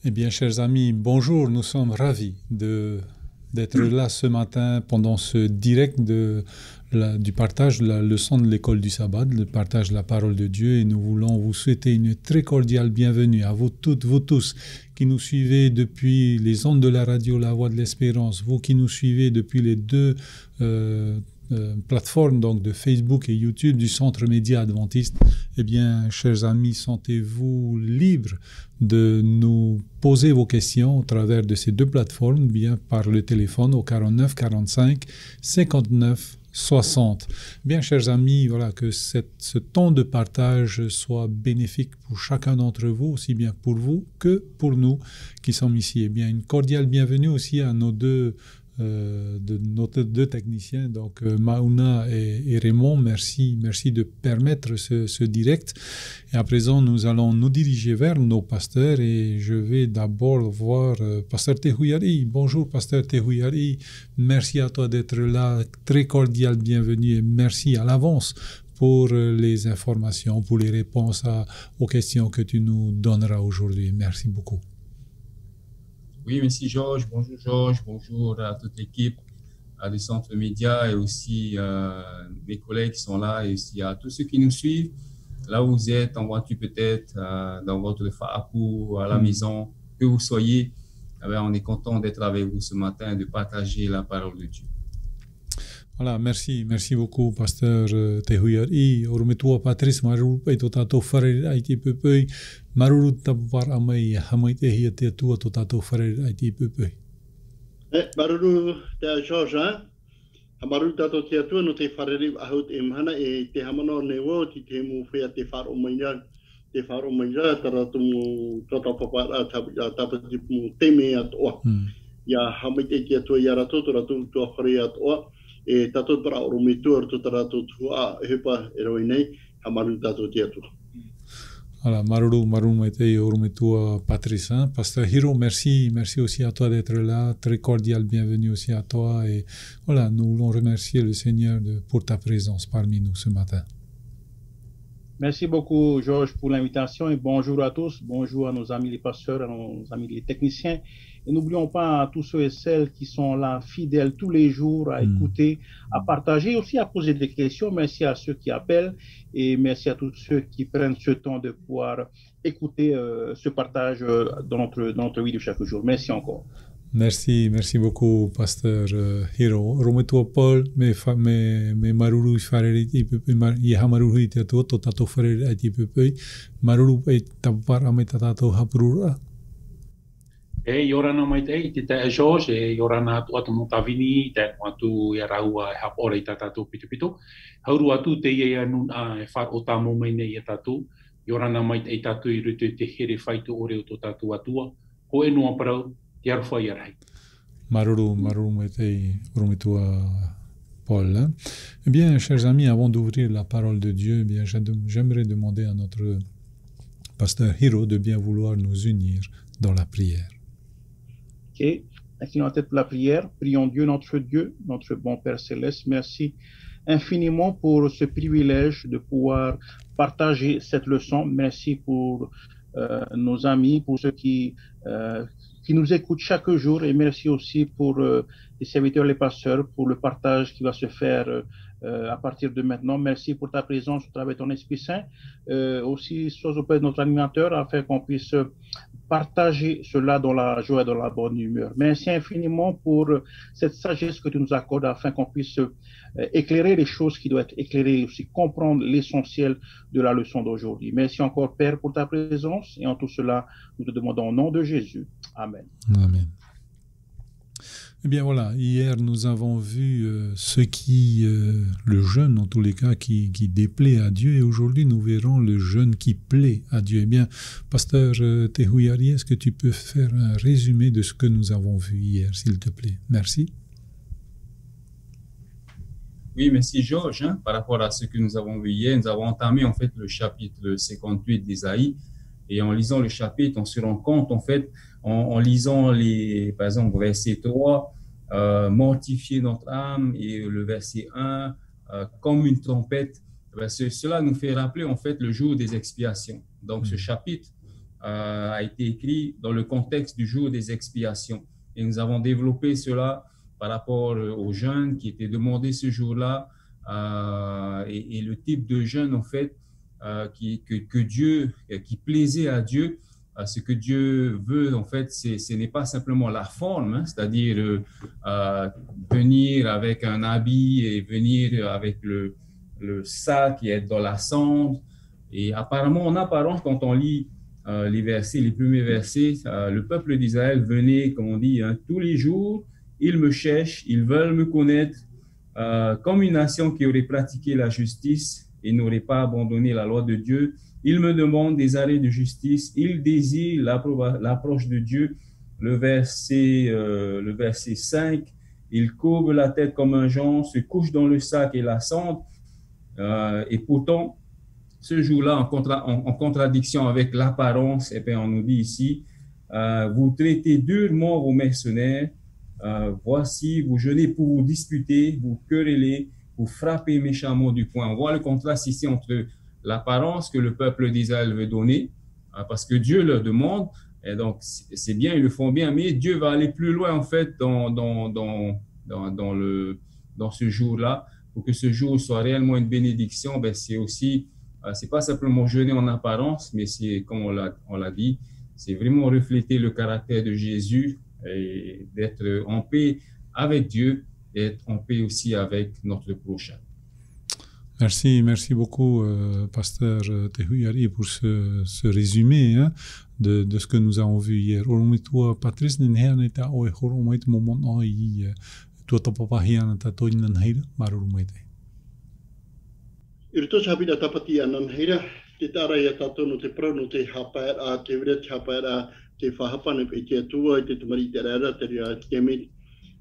Eh bien, chers amis, bonjour. Nous sommes ravis d'être là ce matin pendant ce direct du partage de la leçon de l'école du sabbat, le partage de la parole de Dieu. Et nous voulons vous souhaiter une très cordiale bienvenue à vous toutes, vous tous qui nous suivez depuis les ondes de la radio La Voix de l'Espérance, vous qui nous suivez depuis les deux plateformes donc de Facebook et YouTube du Centre Média Adventiste. Eh bien, chers amis, sentez-vous libres de nous poser vos questions au travers de ces deux plateformes, bien par le téléphone au 49 45 59 60. Bien, chers amis, voilà, que ce temps de partage soit bénéfique pour chacun d'entre vous, aussi bien pour vous que pour nous qui sommes ici. Eh bien, une cordiale bienvenue aussi à nos deux techniciens, donc Mauna et Raymond. Merci de permettre ce direct. Et à présent, nous allons nous diriger vers nos pasteurs et je vais d'abord voir Pasteur Tehouyari. Bonjour Pasteur Tehouyari, merci à toi d'être là, très cordial bienvenue et merci à l'avance pour les informations, pour les réponses aux questions que tu nous donneras aujourd'hui. Merci beaucoup. Oui, merci Georges, bonjour à toute l'équipe du Centre Média et aussi mes collègues qui sont là et aussi à tous ceux qui nous suivent. Là où vous êtes, en voiture peut-être, dans votre farapou, à la maison, que vous soyez, on est content d'être avec vous ce matin et de partager la parole de Dieu. Voilà, merci beaucoup, Pasteur Tehouyari. Ormetua Patrice Maruru Paito Tato Farer Aiti Pepei. Maruru Tapar Amai Hamai Tehia Tetua Tato Farer Aiti Pepei. Maruru Te Georges, Maruru Tato Tetua no Te Fareri Ahut Imhana e Te Hamano Newo Te Mu Fea Te Far Omaina Te Far Omaina Taratumu Tota Papa Tapatimu Teme Atoa. Ya Hamai Tetua Yarato Ratu Tuafari Atoa. E tato para o mitur to trato tua hepa heroinei hamaru tato teatro. Voilà, Maruru Maitei Orumetua Patrice. Pasteur Hiro, merci aussi à toi d'être là. Très cordial bienvenue aussi à toi. Et voilà, nous voulons remercier le Seigneur pour ta présence parmi nous ce matin. Merci beaucoup, Georges, pour l'invitation et bonjour à tous. Bonjour à nos amis les pasteurs, à nos amis les techniciens. Et n'oublions pas à tous ceux et celles qui sont là, fidèles tous les jours à écouter, à partager, aussi à poser des questions. Merci à ceux qui appellent et merci à tous ceux qui prennent ce temps de pouvoir écouter ce partage dans notre vie de chaque jour. Merci encore. Merci beaucoup, Pasteur Hiro. Rometua Paul, me maruru fareri ipepe ya maruru ite to tato fareri ipepe maruru e tapar ameta tato hapurura. Yorana mai te George yorana atu mo tavini te atu ya raua hapore tato pito hauru atu te ia nun a far o tamo mai nei tato yorana mai te tato i rutu te here faito ore to tato atua ko e no parau. Maruru Metei Rumitua Paul. Eh bien, chers amis, avant d'ouvrir la parole de Dieu, eh bien, j'aimerais demander à notre pasteur Hiro de bien vouloir nous unir dans la prière. Ok, inclinons la tête pour la prière. Prions Dieu, notre bon Père Céleste. Merci infiniment pour ce privilège de pouvoir partager cette leçon. Merci pour nos amis, pour ceux qui nous écoutent chaque jour et merci aussi pour les serviteurs, les pasteurs, pour le partage qui va se faire à partir de maintenant. Merci pour ta présence au travers de ton Esprit Saint. Aussi, sois auprès de notre animateur afin qu'on puisse partager cela dans la joie et dans la bonne humeur. Merci infiniment pour cette sagesse que tu nous accordes afin qu'on puisse éclairer les choses qui doivent être éclairées et aussi comprendre l'essentiel de la leçon d'aujourd'hui. Merci encore, Père, pour ta présence et en tout cela, nous te demandons au nom de Jésus. Amen. Amen. Eh bien voilà, hier nous avons vu le jeûne en tous les cas qui déplaît à Dieu et aujourd'hui nous verrons le jeûne qui plaît à Dieu. Eh bien, Pasteur Tehouyari, est-ce que tu peux faire un résumé de ce que nous avons vu hier, s'il te plaît? Merci. Oui, merci Georges. Par rapport à ce que nous avons vu hier, nous avons entamé en fait le chapitre 58 d'Ésaïe et en lisant le chapitre, on se rend compte en fait en lisant par exemple, verset 3, mortifier notre âme, et le verset 1, comme une trompette, cela nous fait rappeler en fait le jour des expiations. Donc ce chapitre a été écrit dans le contexte du jour des expiations. Et nous avons développé cela par rapport aux jeûnes qui étaient demandés ce jour-là et le type de jeûne, en fait, que Dieu, qui plaisait à Dieu. Ce que Dieu veut, en fait, ce n'est pas simplement la forme, hein, c'est-à-dire venir avec un habit et venir avec le sac et être dans la cendre. Et apparemment, en apparence, quand on lit les versets, les premiers versets, le peuple d'Israël venait, comme on dit, hein, tous les jours, ils me cherchent, ils veulent me connaître, comme une nation qui aurait pratiqué la justice et n'aurait pas abandonné la loi de Dieu. Ils me demandent des arrêts de justice, ils désirent l'approche de Dieu. Le verset 5, ils courbent la tête comme un jonc, se couchent dans le sac et la cendre. Et pourtant, ce jour-là, en contradiction avec l'apparence, et bien on nous dit ici, vous traitez durement vos mercenaires, voici, vous jeûnez pour vous disputer, vous querellez, vous frappez méchamment du poing. On voit le contraste ici entre l'apparence que le peuple d'Israël veut donner, parce que Dieu leur demande, et donc c'est bien, ils le font bien, mais Dieu va aller plus loin en fait dans ce jour-là, pour que ce jour soit réellement une bénédiction. Ben, c'est aussi, c'est pas simplement jeûner en apparence, mais c'est, comme on l'a dit, c'est vraiment refléter le caractère de Jésus et d'être en paix avec Dieu, d'être en paix aussi avec notre prochain. Merci beaucoup, Pasteur Tehuyari, pour ce résumé, hein, de ce que nous avons vu hier. Patrice, Irto sabida tapati ananheira te tara ia tato no te pro no te hapaer a te vira te hapaer a te whahapana e te atua e te tamari te rara te rea te me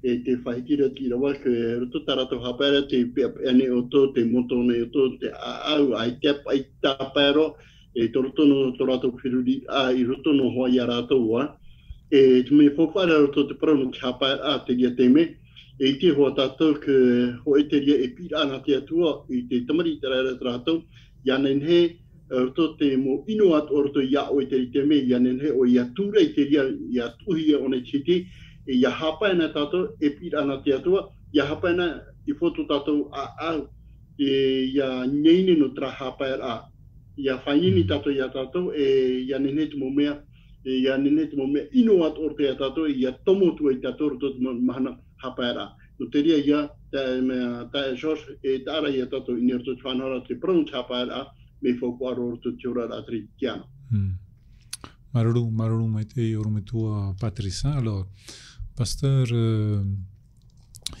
e te whahitira ki rawa ke roto tarato hapaer te ane o to te motone o to te au ai te ai tapero e to roto no to rato whiruri a I roto no hoa ia rato wa e te me whawhara roto te pro no te hapaer a te rea te me e te hoa tātou ke ho e te ria e pira ana te atua I te tamari te rara tātou ianen he roto te mo ino atu o roto ia o e te me ianen he o ia tura I te ria ia tuhi o ne chiti e ia hapaina tātou e pira ana te atua ia hapaina I foto tātou a au e ia nyeine no tra hapaina a ia whaini tātou ia tātou e ianen he te mo mea e ianen he te mo mea ino atu o te tātou ia tomo tu e tātou roto te mahana hapaera. No te ria ia, ta George e tāra ia tato I nerto te whanara te pronunce hapaera me whaukuaro roto te ora atri kiana. Maruru mai te orumetua Patrice. Alors, Pasteur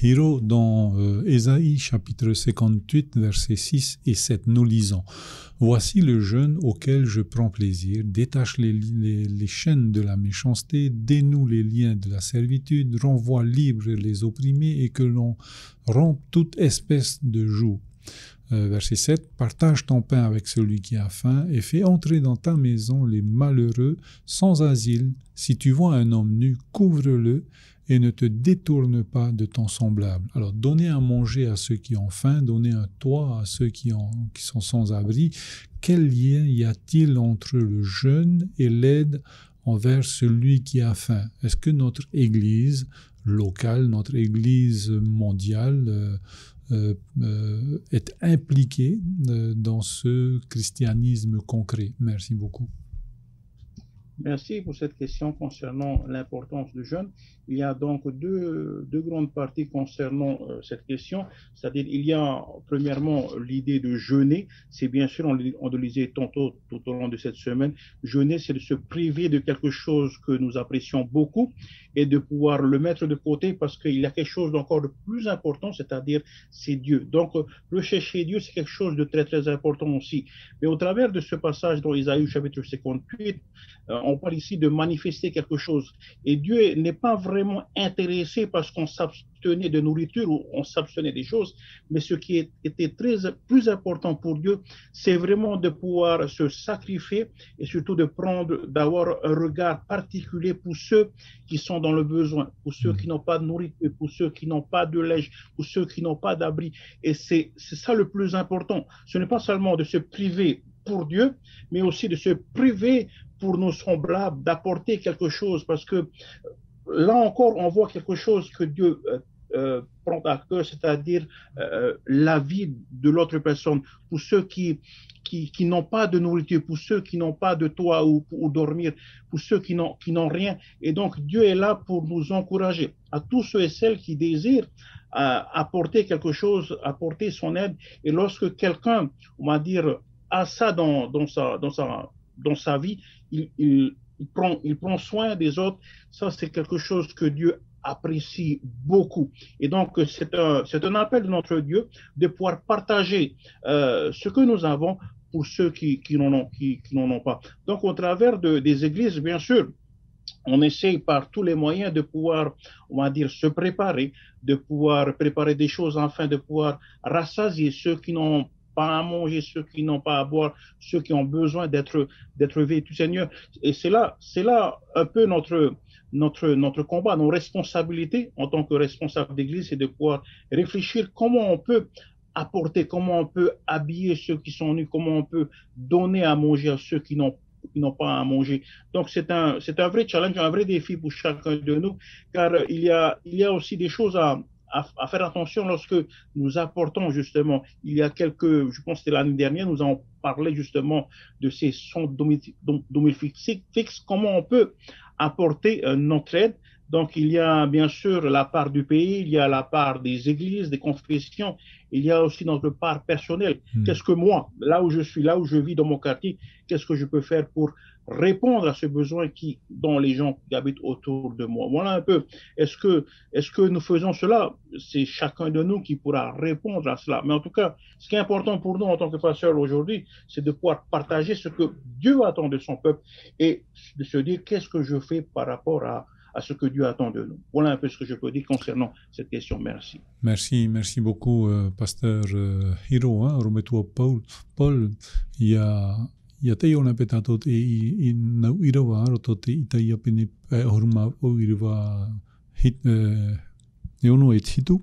Hiro, dans Ésaïe chapitre 58, versets 6 et 7, nous lisons « Voici le jeûne auquel je prends plaisir, détache les chaînes de la méchanceté, dénoue les liens de la servitude, renvoie libres les opprimés et que l'on rompe toute espèce de joug. » Verset 7, « Partage ton pain avec celui qui a faim et fais entrer dans ta maison les malheureux sans asile. Si tu vois un homme nu, couvre-le et ne te détourne pas de ton semblable. » Alors, donner à manger à ceux qui ont faim, donner un toit à ceux qui sont sans abri. Quel lien y a-t-il entre le jeûne et l'aide envers celui qui a faim? Est-ce que notre Église locale, notre Église mondiale est impliquée dans ce christianisme concret? Merci beaucoup. Merci pour cette question concernant l'importance du jeûne. Il y a donc deux grandes parties concernant cette question. C'est-à-dire, il y a premièrement l'idée de jeûner. C'est bien sûr, on le disait tantôt tout au long de cette semaine, jeûner, c'est de se priver de quelque chose que nous apprécions beaucoup et de pouvoir le mettre de côté parce qu'il y a quelque chose d'encore de plus important, c'est-à-dire c'est Dieu. Donc, rechercher Dieu, c'est quelque chose de très, très important aussi. Mais au travers de ce passage dans Ésaïe chapitre 58, on parle ici de manifester quelque chose. Et Dieu n'est pas vraiment intéressé parce qu'on s'abstenait de nourriture ou on s'abstenait des choses, mais ce qui était plus important pour Dieu, c'est vraiment de pouvoir se sacrifier et surtout d'avoir un regard particulier pour ceux qui sont dans le besoin, pour ceux qui n'ont pas de nourriture, pour ceux qui n'ont pas de linge, pour ceux qui n'ont pas d'abri. Et c'est ça le plus important. Ce n'est pas seulement de se priver pour Dieu, mais aussi de se priver pour nos semblables, d'apporter quelque chose, parce que là encore, on voit quelque chose que Dieu prend à cœur, c'est-à-dire la vie de l'autre personne. Pour ceux qui n'ont pas de nourriture, pour ceux qui n'ont pas de toit où dormir, pour ceux qui n'ont rien. Et donc, Dieu est là pour nous encourager. À tous ceux et celles qui désirent apporter quelque chose, apporter son aide. Et lorsque quelqu'un, on va dire, a ça dans sa vie, il prend soin des autres. Ça, c'est quelque chose que Dieu apprécie beaucoup. Et donc, c'est un appel de notre Dieu de pouvoir partager ce que nous avons pour ceux qui n'en ont pas. Donc, au travers des églises, bien sûr, on essaye par tous les moyens de pouvoir, on va dire, se préparer, de pouvoir préparer des choses afin de pouvoir rassasier ceux qui n'ont pas à manger, ceux qui n'ont pas à boire, ceux qui ont besoin d'être vêtus, Seigneur. Et c'est là un peu notre combat, nos responsabilités en tant que responsable d'église, c'est de pouvoir réfléchir comment on peut apporter, comment on peut habiller ceux qui sont nus, comment on peut donner à manger à ceux qui n'ont pas à manger. Donc c'est un vrai challenge, un vrai défi pour chacun de nous, car il y a aussi des choses à faire attention lorsque nous apportons justement. Il y a je pense que c'était l'année dernière, nous avons parlé justement de ces centres domicile fixe, comment on peut apporter notre aide. Donc, il y a bien sûr la part du pays, il y a la part des églises, des confessions, il y a aussi notre part personnelle. Qu'est-ce que moi, là où je suis, là où je vis dans mon quartier, qu'est-ce que je peux faire pour répondre à ce besoin dont les gens qui habitent autour de moi? Voilà un peu. Est-ce que nous faisons cela? C'est chacun de nous qui pourra répondre à cela. Mais en tout cas, ce qui est important pour nous en tant que pasteurs aujourd'hui, c'est de pouvoir partager ce que Dieu attend de son peuple et de se dire qu'est-ce que je fais par rapport à ce que Dieu attend de nous. Voilà un peu ce que je peux dire concernant cette question. Merci. Merci beaucoup, pasteur Hiro, Rometua Paul. Il y a te ona petato te I nau irawa roto te itaia pene horuma o irawa hit e ono e titu.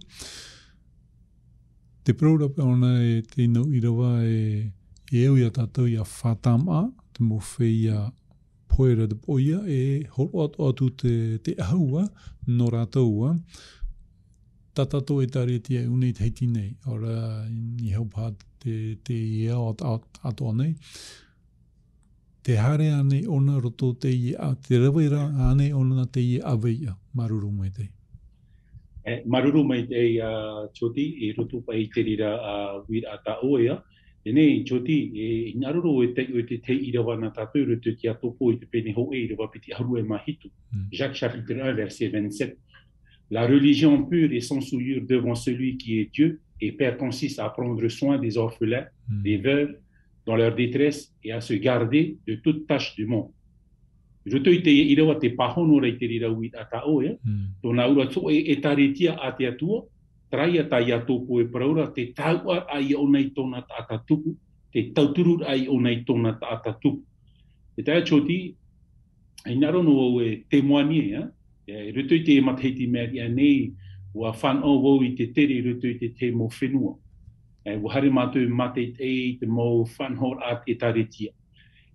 Te praura ona e te nau irawa e eu ia tātou ia whatama, te mowhai ia poera de poia e horo atu te ahua no rātaua. Tatato e taretia unei te heiti nei. Ora ni haupa te ia ato anei. Te hare ane ona roto te ia, te rawera ane ona te ia aweia, maruru mai te. Maruru mai te Choti, e roto pa i te rira wira ata oea. E nei, Choti, i ngaroro e te irawana tātou roto ki a topo i te pene ho e irawa piti haru e mahitu. Jacques chapitre 1, verset 27. La religion pure et sans souillure devant celui qui est Dieu et Père consiste à prendre soin des orphelins, des veuves, dans leur détresse et à se garder de toute tâche du monde. Je te ite irawa te pahono rei te rira ui ata oe, tōna ura tō e taretia a te atua, traia ta ia tōpo e praura, te taua ai o nei tōna ata tupu, te tauturur ai o nei tōna ata tupu. E taia Choti, ai narono e te moanie, ruto i te matheiti mea ia nei, ua whan o wau i te tere ruto i te mo whenua. Wahare mātou mate te mo whanhor a te taretia.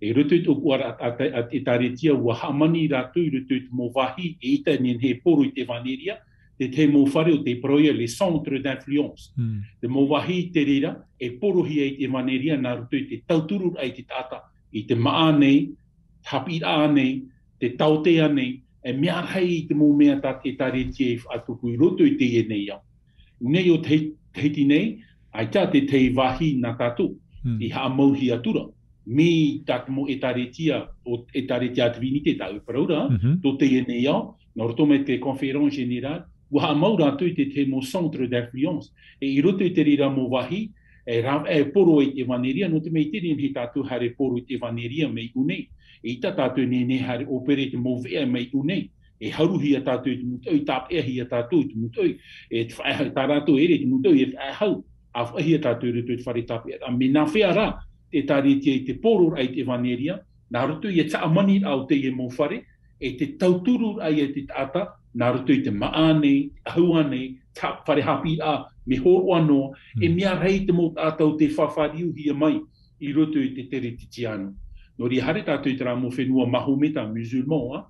E ruto i tōku a te taretia ua hamani rātou ruto i te mo wahi e ita nien he poro i te vaneria, te mo whare o te proia les centres d'influence. Te mo wahi te rira e porohi ai te vaneria nā ruto i te tauturur ai te tata, i te maa nei, hapira nei, te tautea nei, e mea rei te mo mea ta te taretia i atuku i roto i te e nei au. Nei o te heiti nei, ai tā te wahi nā tātou, i haa mauhi atura. Mi tātou mo e taretia atwini te tau paraura, tō te e nei au, nā roto me te conférence générale, ua haa mau rātou i te mo centre d'influence. E i roto i te rira mo wahi, e poro i te vaneria, no te mei te he tātou hare poro i te vaneria mei unei. E ita tātou ne hare opere te mo vea mei unei. E haruhi a tātou i te mutoi, tāpeahi a tātou i te mutoi, e tā rātou ere te mutoi e hau. A whahia tātou ruto i te whare tāpea. A me nā whea rā, te tāretia i te poror ai te vaneria, nā ruto i e taamani au te e mō whare, e te tauturur ai e te tata, nā ruto i te maanei, hauanei, whare hapi a, me horo anō, e mea rei te mō tātou te whawhariu hia mai, i ruto i te tere titiano. Nori hare tātou i tera mo whenua mahometa musulman,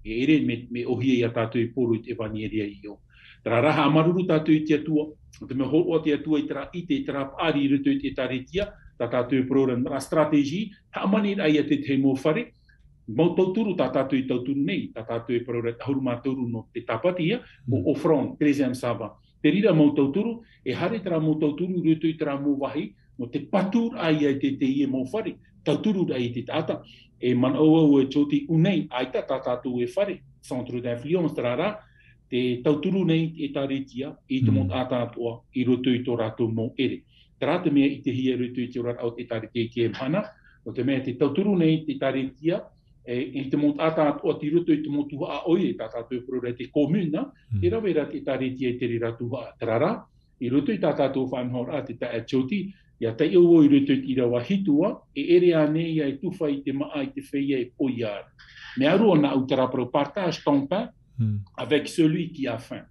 e ere me ohia ia tātou i poro i te evanieria i o. Tera raha amaruru tātou i te atua, te me hoa te atua i te tera pāri i rutu i te taretia, tā tātou i poro ra strategi, ha amani ai a te te mo whare, mau tauturu tā tātou i tauturu nei, tā tātou i poro hauru mātauru no te tapatia, o front, Trezem Sava. Te rira mau tauturu, e hare tera mau tauturu rutu i tera mo wahi, no te patur ai ai te ie mau whare, tauturu ai te tata, e man au e choti unei, ai tā tātou e whare, centre d'influence tera rā, te tauturu nei e taretia, i te mont ātātua, i rutu i tō rātou mō ere. Tera te mea i te hia rutu i te ora au te taretia ki e mhana, o te mea te tauturu nei te taretia, i te mont ātātua ti rutu i te motu a oie, tā tātou prora te komuna, te rawera te taretia i te riratua tera rā, i rutu i tā tātou whanhora te tae choti, ia te iuo i rutu i rawa hitua, e ere ane ia i tuwha i te maa i te whaia e poiara. Me arua na au tera pro partage ton pain avec celui qui a faim.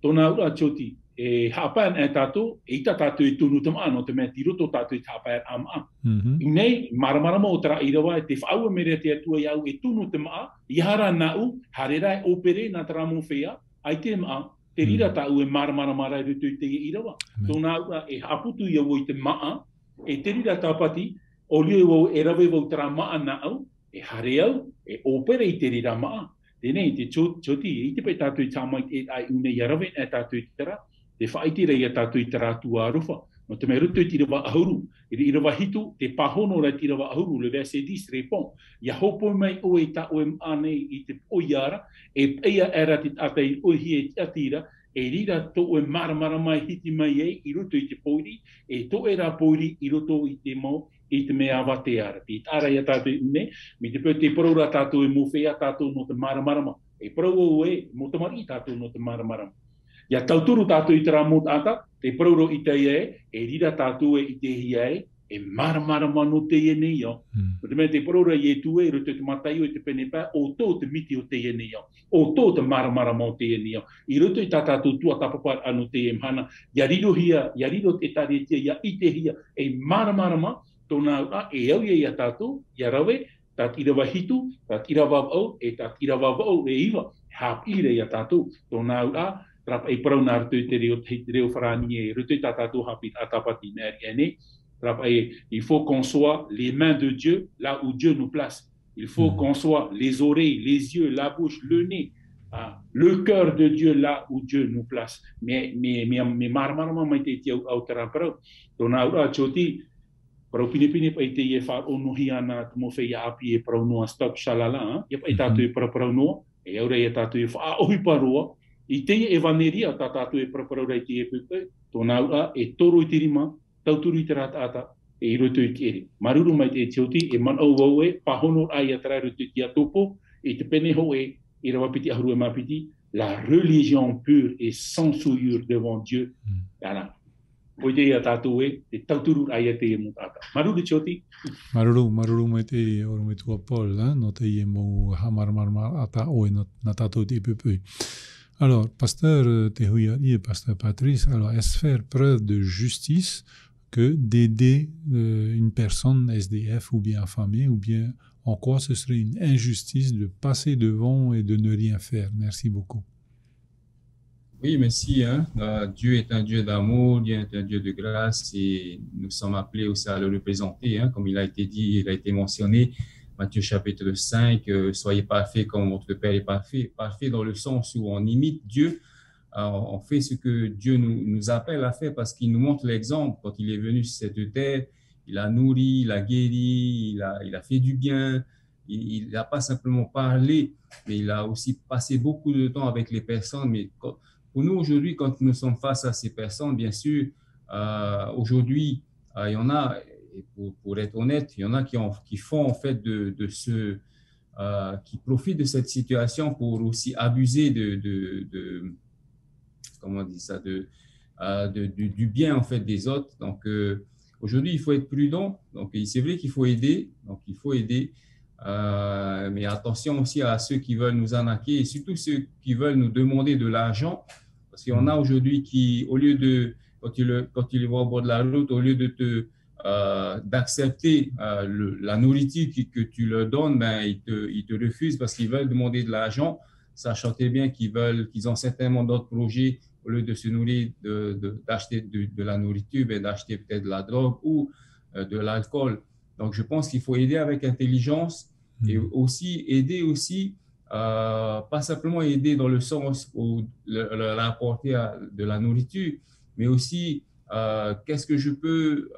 Tōna ura choti, e hapan e tātou, e ita tātou i tunu te maa, no te mea ti roto tātou i hapan ama. Nei, maramarama o tera i rawa, te whaua mere te atua i au e tunu te maa, i hara nau, harera e opere na tera mo whea, ai te maa, te rira tāu e maramarama rai rutu i te i rawa. Tōna ura e haputu i au i te maa, e te rira tāpati, o lio au e rawe wau tera maa nau, e hare au, e opere i te rira maa. Tēnei, te choti, i te pai tātou i tāmai e ai une i arawe e tātou i tera, te whaitira i a tātou i tera tua aruwha. No te mea rutu i tirawa ahuru, i rawa hitu, te pahono rai tirawa ahuru, le verset 10 repon. Ia hopo mai o e ta o e ane i te oiara, e peia era te tata i ohi e te atira, e rira to o e maramara mai hiti mai e, i rutu i te poiri, e to e rā poiri i rutu i te mau, i te mea awa te ara. Te tāra ia tātou ne, mi te pēr te paraura tātou e mowhea tātou no te maramarama. E paraua o e, mo te mari tātou no te maramarama. Ia tauturu tātou i te rā mō tāta, te paraura i te e, e rira tātou e i te hia e maramarama no te e nei au. Te mea te paraura i e tue, i rutu te matai o i te pene pā, o tō te miti o te e nei au. O tō te maramarama o te e nei au. I rutu i tā tātou tua tapapar anu te e mhana, ia riro te taretia, ia i te hia, e maramarama, tōna ura e au ia tātou, ia rawe, tā tirawa hitu, tā tirawa au, e tā tirawa au e iwa, hap ire ia tātou, tōna ura, trapa e parau nā rutu i te reo wharani e rutu i tā tātou hapi atapati nēri ene, trapa il faut qu'on soit les mains de Dieu là où Dieu nous place. Il faut qu'on soit les oreilles, les yeux, la bouche, le nez, le cœur de Dieu là où Dieu nous place. Mais marmarama mai te tia au tera parau, tōna ura choti, parau pine pa i te ie whar onohi ana te mo whea api e parau noa stop shalala, ia pa i tātou e parau noa, e aura i a tātou e wha ohi paroa, i te e vaneria tā tātou e parau rei te e pupe, tōna ura e toro i te rima, tauturu i te rātata, e i roto i te ere. Maruru mai te tioti, e man au wau e, pahono ai a tera roto i te atopo, e te pene ho e, i rawapiti ahuru e mapiti, la religion pure et sans souillure devant Dieu. Ana. Poi te ia tātou e, te tauturu ai a te e mo tāta. Maruru tioti. Maruru mai te oru me tua Paul, no te ie mo hamarmarmar ata oe na tātou te pupui. Alors, pasteur Tehuia pasteur Patrice, alors est-ce faire preuve de justice que d'aider une personne SDF ou bien affamée, ou bien en quoi ce serait une injustice de passer devant et de ne rien faire? Merci beaucoup. Oui, merci. Dieu est un Dieu d'amour, Dieu est un Dieu de grâce et nous sommes appelés aussi à le représenter, comme il a été dit, il a été mentionné. Matthieu chapitre 5, soyez parfaits comme votre Père est parfait. Parfait dans le sens où on imite Dieu, on fait ce que Dieu nous appelle à faire parce qu'il nous montre l'exemple. Quand il est venu sur cette terre, il a nourri, il a guéri, il a fait du bien. Il n'a pas simplement parlé, mais il a aussi passé beaucoup de temps avec les personnes. Mais pour nous aujourd'hui, quand nous sommes face à ces personnes, bien sûr, aujourd'hui, il y en a, et pour être honnête, il y en a qui font en fait qui profitent de cette situation pour aussi abuser comment on dit ça, du bien en fait des autres. Donc aujourd'hui, il faut être prudent. Donc c'est vrai qu'il faut aider. Mais attention aussi à ceux qui veulent nous arnaquer et surtout ceux qui veulent nous demander de l'argent. Parce qu'il y en a aujourd'hui qui, au lieu de, quand tu les vois au bord de la route, au lieu de te d'accepter la nourriture que tu leur donnes, ben, ils te refusent parce qu'ils veulent demander de l'argent, sachant très bien qu'ils ont certainement d'autres projets au lieu de se nourrir, d'acheter de la nourriture, ben, d'acheter peut-être de la drogue ou de l'alcool. Donc, je pense qu'il faut aider avec intelligence et aussi aider aussi, pas simplement aider dans le sens où leur apporter de la nourriture, mais aussi qu'est-ce que je peux,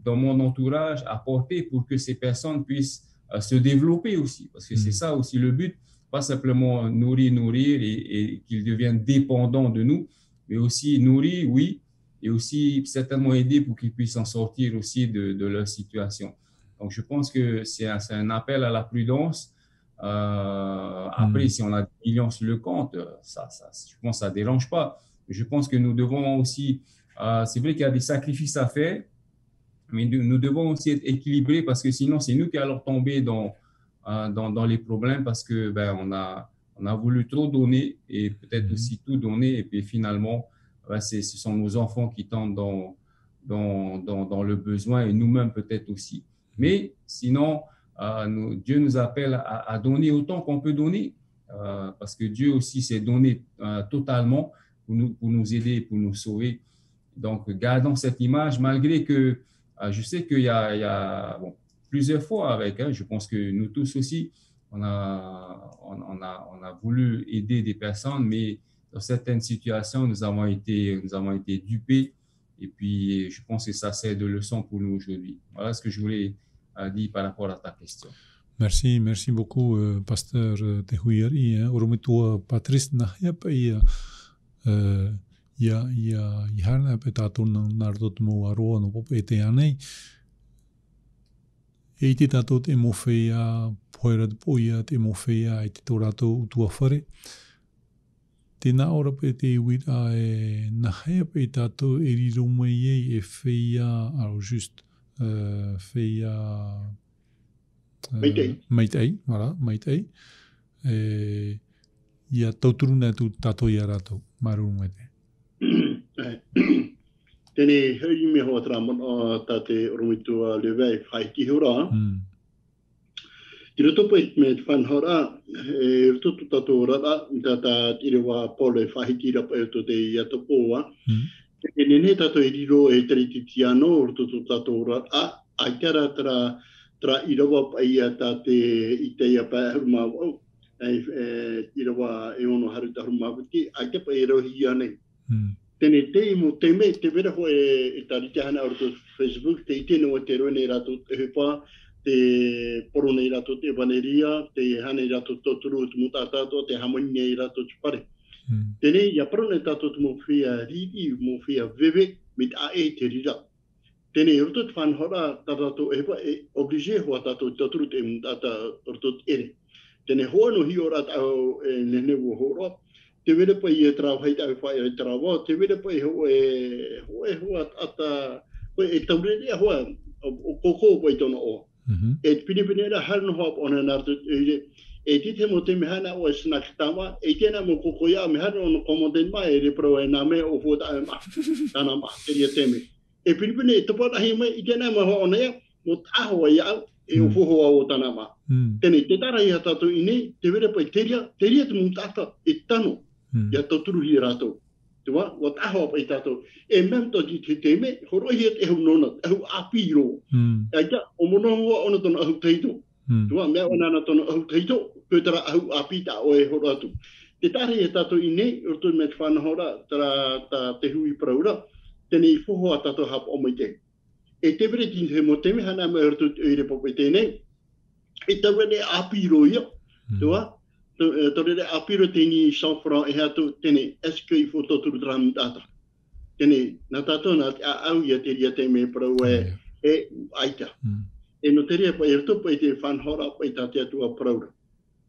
dans mon entourage, apporter pour que ces personnes puissent se développer aussi. Parce que c'est ça aussi le but, pas simplement nourrir et qu'ils deviennent dépendants de nous, mais aussi nourrir, oui, et aussi certainement aider pour qu'ils puissent en sortir aussi de leur situation. Donc, je pense que c'est un appel à la prudence. Après, si on a des millions sur le compte, je pense que ça ne dérange pas. Je pense que nous devons aussi, c'est vrai qu'il y a des sacrifices à faire, mais nous devons aussi être équilibrés parce que sinon, c'est nous qui allons tomber dans les problèmes parce que ben, on a voulu trop donner et peut-être aussi tout donner et puis finalement, ben, ce sont nos enfants qui tombent dans le besoin et nous-mêmes peut-être aussi. Mais sinon, Dieu nous appelle à donner autant qu'on peut donner parce que Dieu aussi s'est donné totalement pour nous aider, pour nous sauver. Donc, gardons cette image malgré que je sais qu'il y a bon, plusieurs fois je pense que nous tous aussi, on a voulu aider des personnes, mais dans certaines situations, nous avons été dupés. Et puis, je pense que ça sert de leçon pour nous aujourd'hui. Voilà ce que je voulais dire par rapport à ta question. Merci beaucoup, Pasteur Tehuiari. Oromitua Patrice Nahiap ia hana pe tātou nāroto te mō aroa no popo e te anei. E te tātou te mōwhea, poera te poia te mōwhea e te tō rātou utua whare. Tēnā ora pe te wira e nahea pe tātou e riro mai e whea, just whea... Maitei, voilà, maitei. Ia tauturu nā tu tātou ia rātou, marunga te. Tēnei hei me hoa tramon o tāte oromitua lewei whai ki hura. Tira topo e me te whanhora, e rututu tātou rara, tātā irewa pole whahi tira pa e to te ia topoa. E nene tātou e riro e tarititi ano, rututu tātou rara, ai tera tra irawa pa ia tāte i te ia pa huruma wau. Irawa e ono haru ta huruma wiki, ai te pa e rohi anei. Tēnei te imu te me, te vera ho e tarite hana o to Facebook, te ite no te roe nei rato te hupa, te poro nei rato te vaneria, te hane rato toturu te mutatato, te hamoni nei rato te pare. Tēnei, ia paro nei tato te mowhia riri, mowhia veve, mit a e te rira. Tēnei, roto te whanhora, tatato e hupa, e oblige hoa tato toturu te mutata roto te ere. Tēnei hoa no hi ora tau e nene ua hora, te wera pa i e trau hei tau whai e trau te wera pa i hoa ata, e taurerea hoa, o koko pa i tono o. E pinipine era harno hoa pa ona nartu, e tite mo te mehana o e snakitawa, e tēnā mo koko ia mehana o no komoten mai, e repro e nā me o fuata e ma, tāna ma, te ria teme. E pinipine e tupatahi mai, i tēnā mo hoa ona ia, mo tāhoa ia, e o fuhoa o tāna ma. Tēnei, te tara ia tātou i nei, te wera pa i te ria te mutata, e tano. Ia toturu hi rātou. Te wā, wa tāhoa pa i tātou. E mem tō te te me, horohi e hu nona, e hu apiro. E kia, o mono hua ona tono ahu teito. Te wā, mea wana tono ahu teito, pētara ahu apita o e horo atu. Te tare e tātou i nei, urtu me te whanahora, tā te hui praura, tēnei whohoa tātou hapa o mai te. E te vere ti te mo teme, hana me urtu e re pope tēnei, e tā vere apiro ia, te wā, tore re apiro tēni 100 francs e hatu tēnei, eske i whototuru tram tāta. Tēnei, nā tātou nā te au ia te ria te me parau e aita. E no te ria pa e rito pa i te whanhora pa i tāte atua paraura.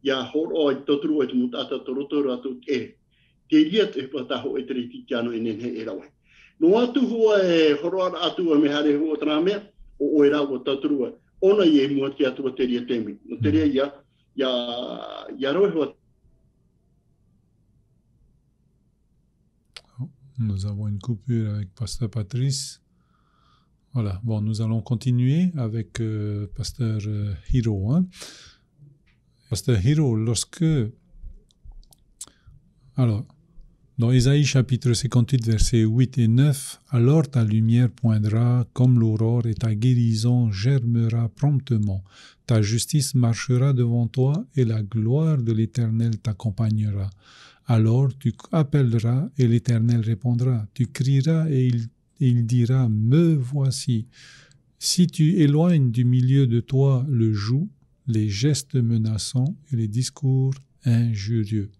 Ia horo ai toturu ai te mutata toroto ratu e. Te ria te pataho e te riti tiano e nene e rawai. No atu hua e horo ara atua me hare hua tramea, o e rawa toturu ona i e mua te atua te ria teme. No te ria ia, Nous avons une coupure avec Pasteur Patrice. Voilà, bon, nous allons continuer avec Pasteur Hiro. Hein. Pasteur Hiro, alors, dans Ésaïe chapitre 58, versets 8 et 9, « Alors ta lumière poindra comme l'aurore et ta guérison germera promptement. Ta justice marchera devant toi et la gloire de l'Éternel t'accompagnera. Alors tu appelleras et l'Éternel répondra. Tu crieras et il dira, me voici. Si tu éloignes du milieu de toi le joug, les gestes menaçants et les discours injurieux. »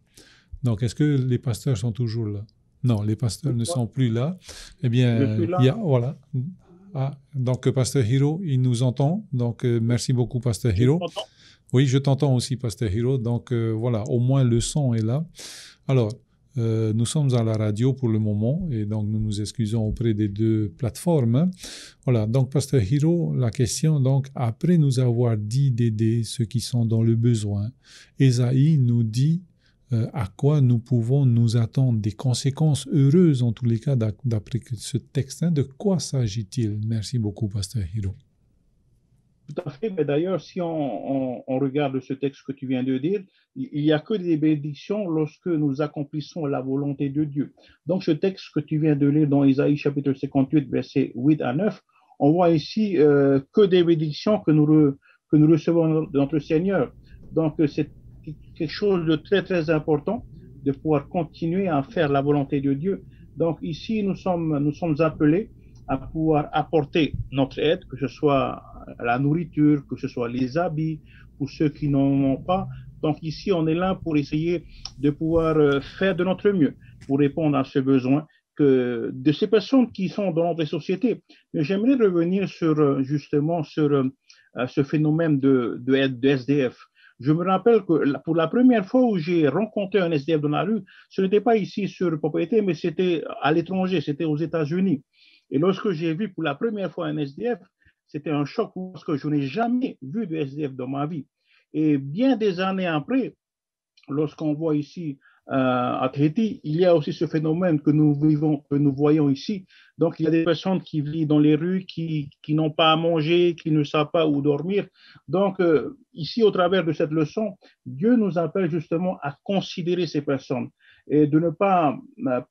Donc, est-ce que les pasteurs sont toujours là? Non, les pasteurs ne sont plus là. Eh bien, voilà. Ah, donc, Pasteur Hiro, il nous entend. Donc, merci beaucoup, Pasteur Hiro. Oui, je t'entends aussi, Pasteur Hiro. Donc, voilà, au moins le son est là. Alors, nous sommes à la radio pour le moment et donc nous nous excusons auprès des deux plateformes. Voilà, donc Pasteur Hiro, la question, donc, après nous avoir dit d'aider ceux qui sont dans le besoin, Ésaïe nous dit à quoi nous pouvons nous attendre, des conséquences heureuses en tous les cas d'après ce texte. Hein. De quoi s'agit-il? Merci beaucoup, Pasteur Hiro. Tout à fait, mais d'ailleurs, si on regarde ce texte que tu viens de dire, il n'y a que des bénédictions lorsque nous accomplissons la volonté de Dieu. Donc, ce texte que tu viens de lire dans Ésaïe chapitre 58, versets 8 à 9, on voit ici que des bénédictions que nous recevons de notre Seigneur. Donc, c'est quelque chose de très, très important de pouvoir continuer à faire la volonté de Dieu. Donc, ici, nous sommes appelés à pouvoir apporter notre aide, que ce soit la nourriture, que ce soit les habits, pour ceux qui n'en ont pas. Donc ici, on est là pour essayer de pouvoir faire de notre mieux, pour répondre à ce besoin de ces personnes qui sont dans notre société. Mais j'aimerais revenir justement sur ce phénomène de SDF. Je me rappelle que pour la première fois où j'ai rencontré un SDF dans la rue, ce n'était pas ici sur le propriété, mais c'était à l'étranger, c'était aux États-Unis. Et lorsque j'ai vu pour la première fois un SDF, c'était un choc parce que je n'ai jamais vu de SDF dans ma vie. Et bien des années après, lorsqu'on voit ici à Tahiti, il y a aussi ce phénomène que nous voyons ici. Donc, il y a des personnes qui vivent dans les rues, qui n'ont pas à manger, qui ne savent pas où dormir. Donc, ici, au travers de cette leçon, Dieu nous appelle justement à considérer ces personnes et de ne pas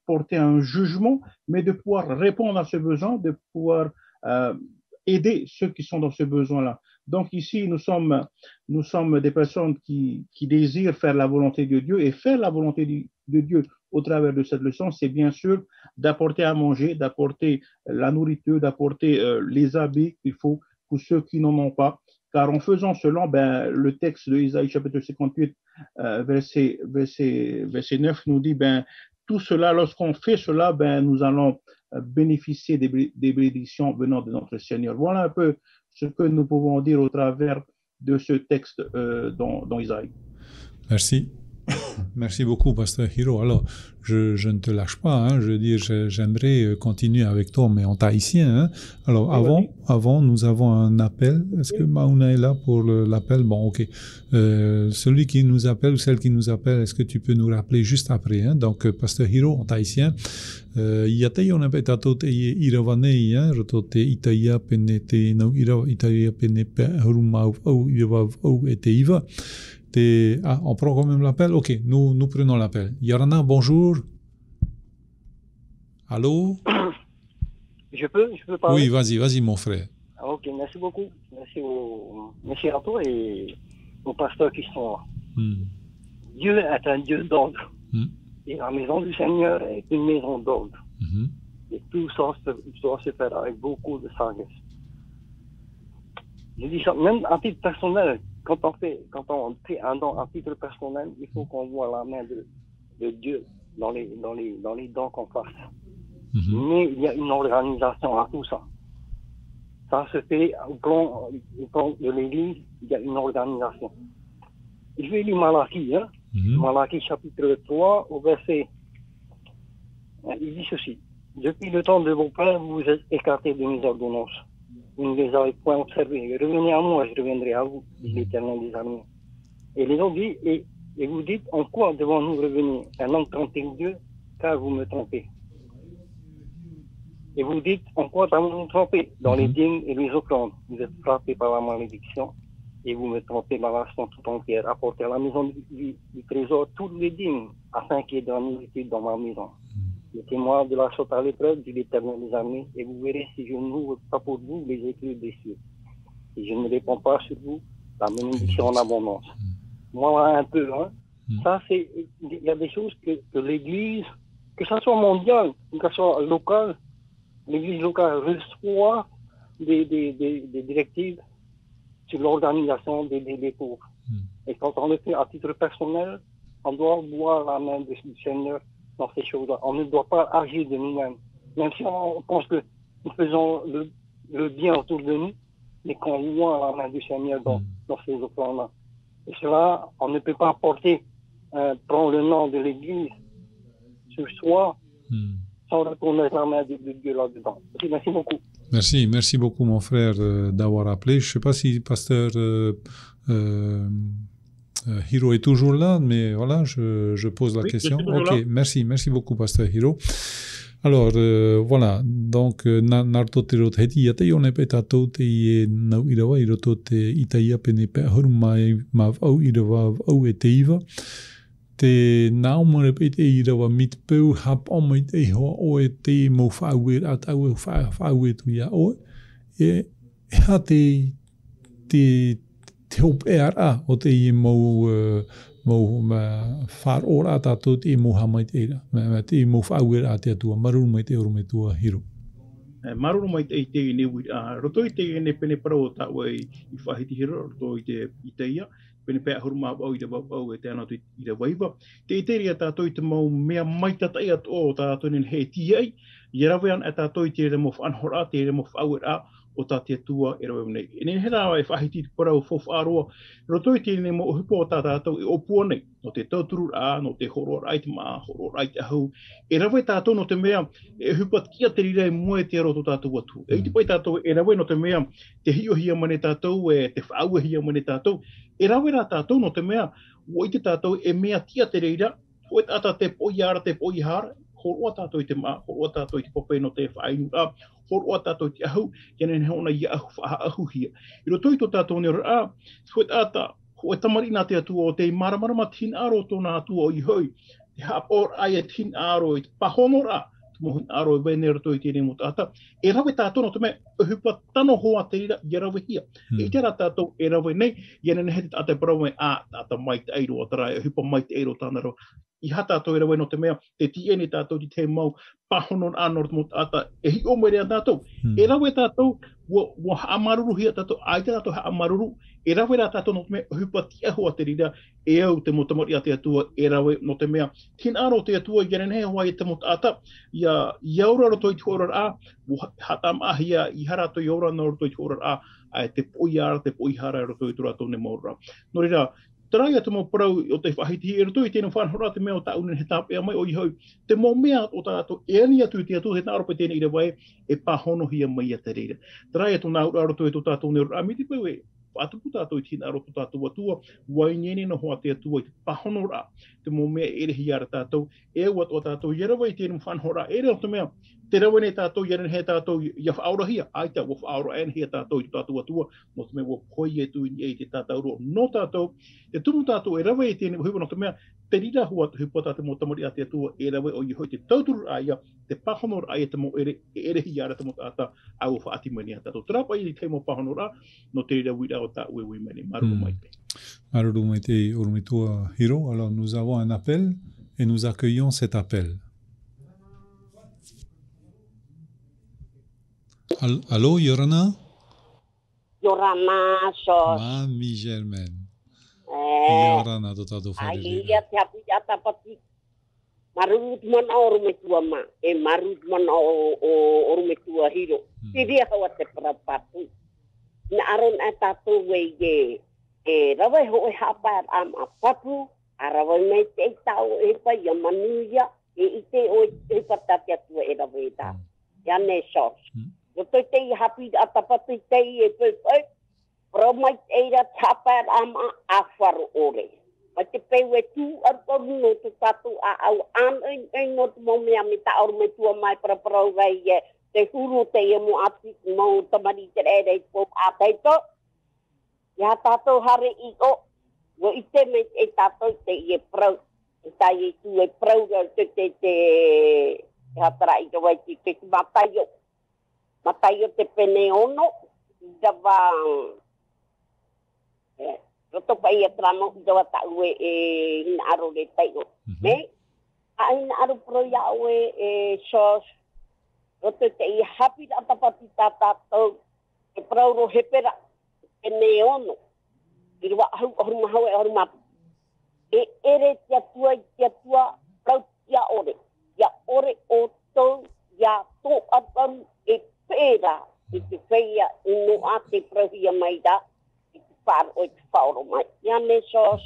porter un jugement, mais de pouvoir répondre à ce besoin, de pouvoir aider ceux qui sont dans ce besoin-là. Donc ici, nous sommes des personnes qui désirent faire la volonté de Dieu, et faire la volonté de Dieu au travers de cette leçon, c'est bien sûr d'apporter à manger, d'apporter la nourriture, d'apporter les habits qu'il faut pour ceux qui n'en ont pas. Car en faisant cela, le texte de Isaïe chapitre 58, verset 9 nous dit, tout cela, lorsqu'on fait cela, nous allons bénéficier des bénédictions venant de notre Seigneur. Voilà un peu ce que nous pouvons dire au travers de ce texte dans Isaïe. Merci. Merci beaucoup, Pasteur Hiro. Alors, je ne te lâche pas, hein. Je veux dire, j'aimerais continuer avec toi, mais en tahitien. Hein. Alors, avant, nous avons un appel. Est-ce que Mauna est là pour l'appel? Bon, ok. Celui qui nous appelle ou celle qui nous appelle, est-ce que tu peux nous rappeler juste après? Hein? Donc, Pasteur Hiro, en tahitien. Iatei on appelle tato te iravanei, hein, roto te itaia pene te no itaia pene pe hurumau au irav au et te iva. Ah, on prend quand même l'appel? Ok, nous prenons l'appel. Yarana, bonjour. Allô? Je peux parler? Oui, vas-y, mon frère. Ok, merci beaucoup. Merci à toi et aux pasteurs qui sont là. Dieu est un Dieu d'ordre. Et la maison du Seigneur est une maison d'ordre. Et tout ça doit se faire avec beaucoup de sagesse. Je dis ça, même à titre personnel, quand on fait un don à titre personnel, il faut qu'on voit la main de Dieu dans les dons qu'on fasse. Mais il y a une organisation à tout ça. Ça se fait au plan de l'Église, il y a une organisation. Je vais lire Malachie, hein? Malachie chapitre 3 au verset. Il dit ceci. Depuis le temps de vos pères, vous êtes écartés de mes ordonnances. Vous ne les avez point observées. Revenez à moi, je reviendrai à vous, dit l'Éternel des armées. Et les autres disent, et vous dites, en quoi devons-nous revenir? Un homme trompe Dieu, car vous me trompez. Et vous dites, on croit à vous tromper dans les dîmes et les offrandes. Vous êtes frappé par la malédiction et vous me trompez ma nation tout entière. Apportez à la maison du trésor tous les dîmes afin qu'il y ait de la nourriture dans ma maison. Mettez-moi de la sorte à l'épreuve, dit l'Éternel des armées, et vous verrez si je n'ouvre pas pour vous les écluses des cieux. Si je ne réponds pas sur vous, la bénédiction en abondance. Moi, un peu, hein. Ça, c'est, il y a des choses que l'Église, que ça soit mondial, que ça soit local, l'Église locale reçoit des directives sur l'organisation des cours. Et quand on le fait à titre personnel, on doit voir la main du Seigneur dans ces choses-là. On ne doit pas agir de nous-mêmes. Même si on pense que nous faisons le bien autour de nous, mais qu'on voit la main du Seigneur dans ces offrandes-là. Et cela, on ne peut pas porter, prendre le nom de l'Église sur soi sans reconnaître la main de Dieu là-dedans. Merci beaucoup. Merci beaucoup mon frère d'avoir appelé. Je ne sais pas si pasteur Hiro est toujours là, mais voilà, je pose la question. Ok, merci beaucoup pasteur Hiro. Alors, voilà, donc, narto te rot heti yate yone pe tatou te i nau irawa i roto te itaia pene pe horu mai mav au irawa au e te iwa. Te nau mare pe te irawa mit peu hap omai te hoa o e te mo whauer at au e whauer tu ia oe. E ha te hop e ara o te i mo whar ora tatou te mo hamai te ira. Te mo whauer a te atua maruru mai te oru mai tua Hiro. Maruru mai te i ne wira. Roto i te ne pene parao ta wai i whahiti Hiro, roto i te iteia. Pene pēa huruma au i te wapau e te anatu i te waiwa. Te iteria tātou i te mau mea maitatai at o tātou nen he tiai. I rawean e tātou i te re mo whanhora, te re mo whauer a o tā te atua e rawe nei. E nen he rawa e whahiti te parau whawharoa. Roto i te ne mo uhipo o tātou i opua nei. No te tauturu a, no te horo rai te maa, horo rai te ahau. E rawe tātou no te mea e hupat kia te rirei moe te aroto tātou atu. E iti pai tātou e rawe no te mea te hiohia mane tātou e te whaauahia mane tātou. E rawe rā tātou no te mea, o i te tātou e mea tia te reira, o e tata te poiara, te poihara, horoa tātou i te maa, horoa tātou i te pope no te whainu a, horoa tātou i te ahu, kene ne hona i ahu whaahu hia. I roto i tō tātou ne ora a, hoi tāta, hoi tamari nā te atua o te maramarama tin aro tōna atua o i hoi, te hapor ai e tin aro i te pahonora, mohin aro e wene roto i tēne mo tāta. E rawe tātou no te mea, hupa tano hoa te rira, i rawe hia. E te rā tātou e rawe nei, i ane he te ate parau a tāta mai te eiro o tarai, hupa mai te eiro tāna ro. I ha tātou e rawe no te mea, te tiene tātou di te mau, pahonon anor mo tāta, e hi o mere a tātou. E rawe tātou, wa haamaruru hia tātou, ai te tātou haamaruru, e rawe rā tātou no te mea, hupa tia hoa te rira, e au te motamari a te atua, e rawe no te mea, tin aro te atua, i ane he hoa i te motata, i aura roto i te hora a, hatam ahia, i harato i aura no roto i te hora a te poiara, te poihara roto i tura tōne maura. No rira, tarai atu mo parau o te whahiti, e roto i tēnā whanhora te mea o ta unen he tāpea mai o i hau, te mō mea o tātou, e ani atu te atu, he nārope tēnā i rewae, e pāhono hia mai a te reira. Tarai atu nā ura roto i tō tātou ne ura, mi te pau e, atupu tātou i tīna aro tō tātou atua, wainene na hoa te atua i te pahonora, te mō mea ere hi ara tātou, e wat o tātou, i rawa i tēnā whanhora, ere o te mea, te rawa ne tātou, i aren he tātou, i whaura hia, aita, wa whaura ane hia tātou i tātou atua, no te mea wa poi e tu i te tātou roa, no tātou, e tumu tātou, e rawa i tēnā huiwa no te mea, te rira hua te hupa tātou mō tamari a te atua, e rawa o i hoi te tauturu aia, te pahonora aia te mō ere hi ara te mō tātou, au whaati mani a tātou. Trapa i te mō pahonora, no te rira wira o tā ue mani, maruru mai te. Maruru mai te urumitua Hiro. Alors nous avons un appel et nous accueillons cet appel. Allô, Yorana? Yorana, sos. Mami Germaine. Yorana, do tātou whare rira. Ai, te apu i atapati. Marut man o orumetua ma. E marut man o orumetua Hiro. Te ria hawa te parapatu. Na aron e tātou wei e rawai ho e hapar am a papu. A rawai mei te tau e pai a manuia. E ite o e patati atua e rawai tā. Ia ne sos. Roto te i hapi atapatu i te i e pēpai. Promai te eira tapar ama a wharu ore. Ma te pewe tū arkoru no te tatu a au an ein no te momia mi ta auru me tua mai para parau gai e te huru te ia mo ati mo tamani te ere pop ataito. Ia tātou hare I o, wo I te me e tātou te ia prau. E tai e tu e prau te hatara I te waiti te mataio. Mataio te pene ono, dawa roto pa ia tramo, dawa tau e hina aro le taio. Me, a hina aro pro ia e sos, roto te ia hapi da tapati tātou, e prauro hepera, pene ono, I rua ahuruma hau e ahuruma. E ere tia tua, prau tia ore o tau, ia tō ataru e pēra, I te whaia ino a te prahia mai da, I te whāro o te whaoro mai. Ia ne sos,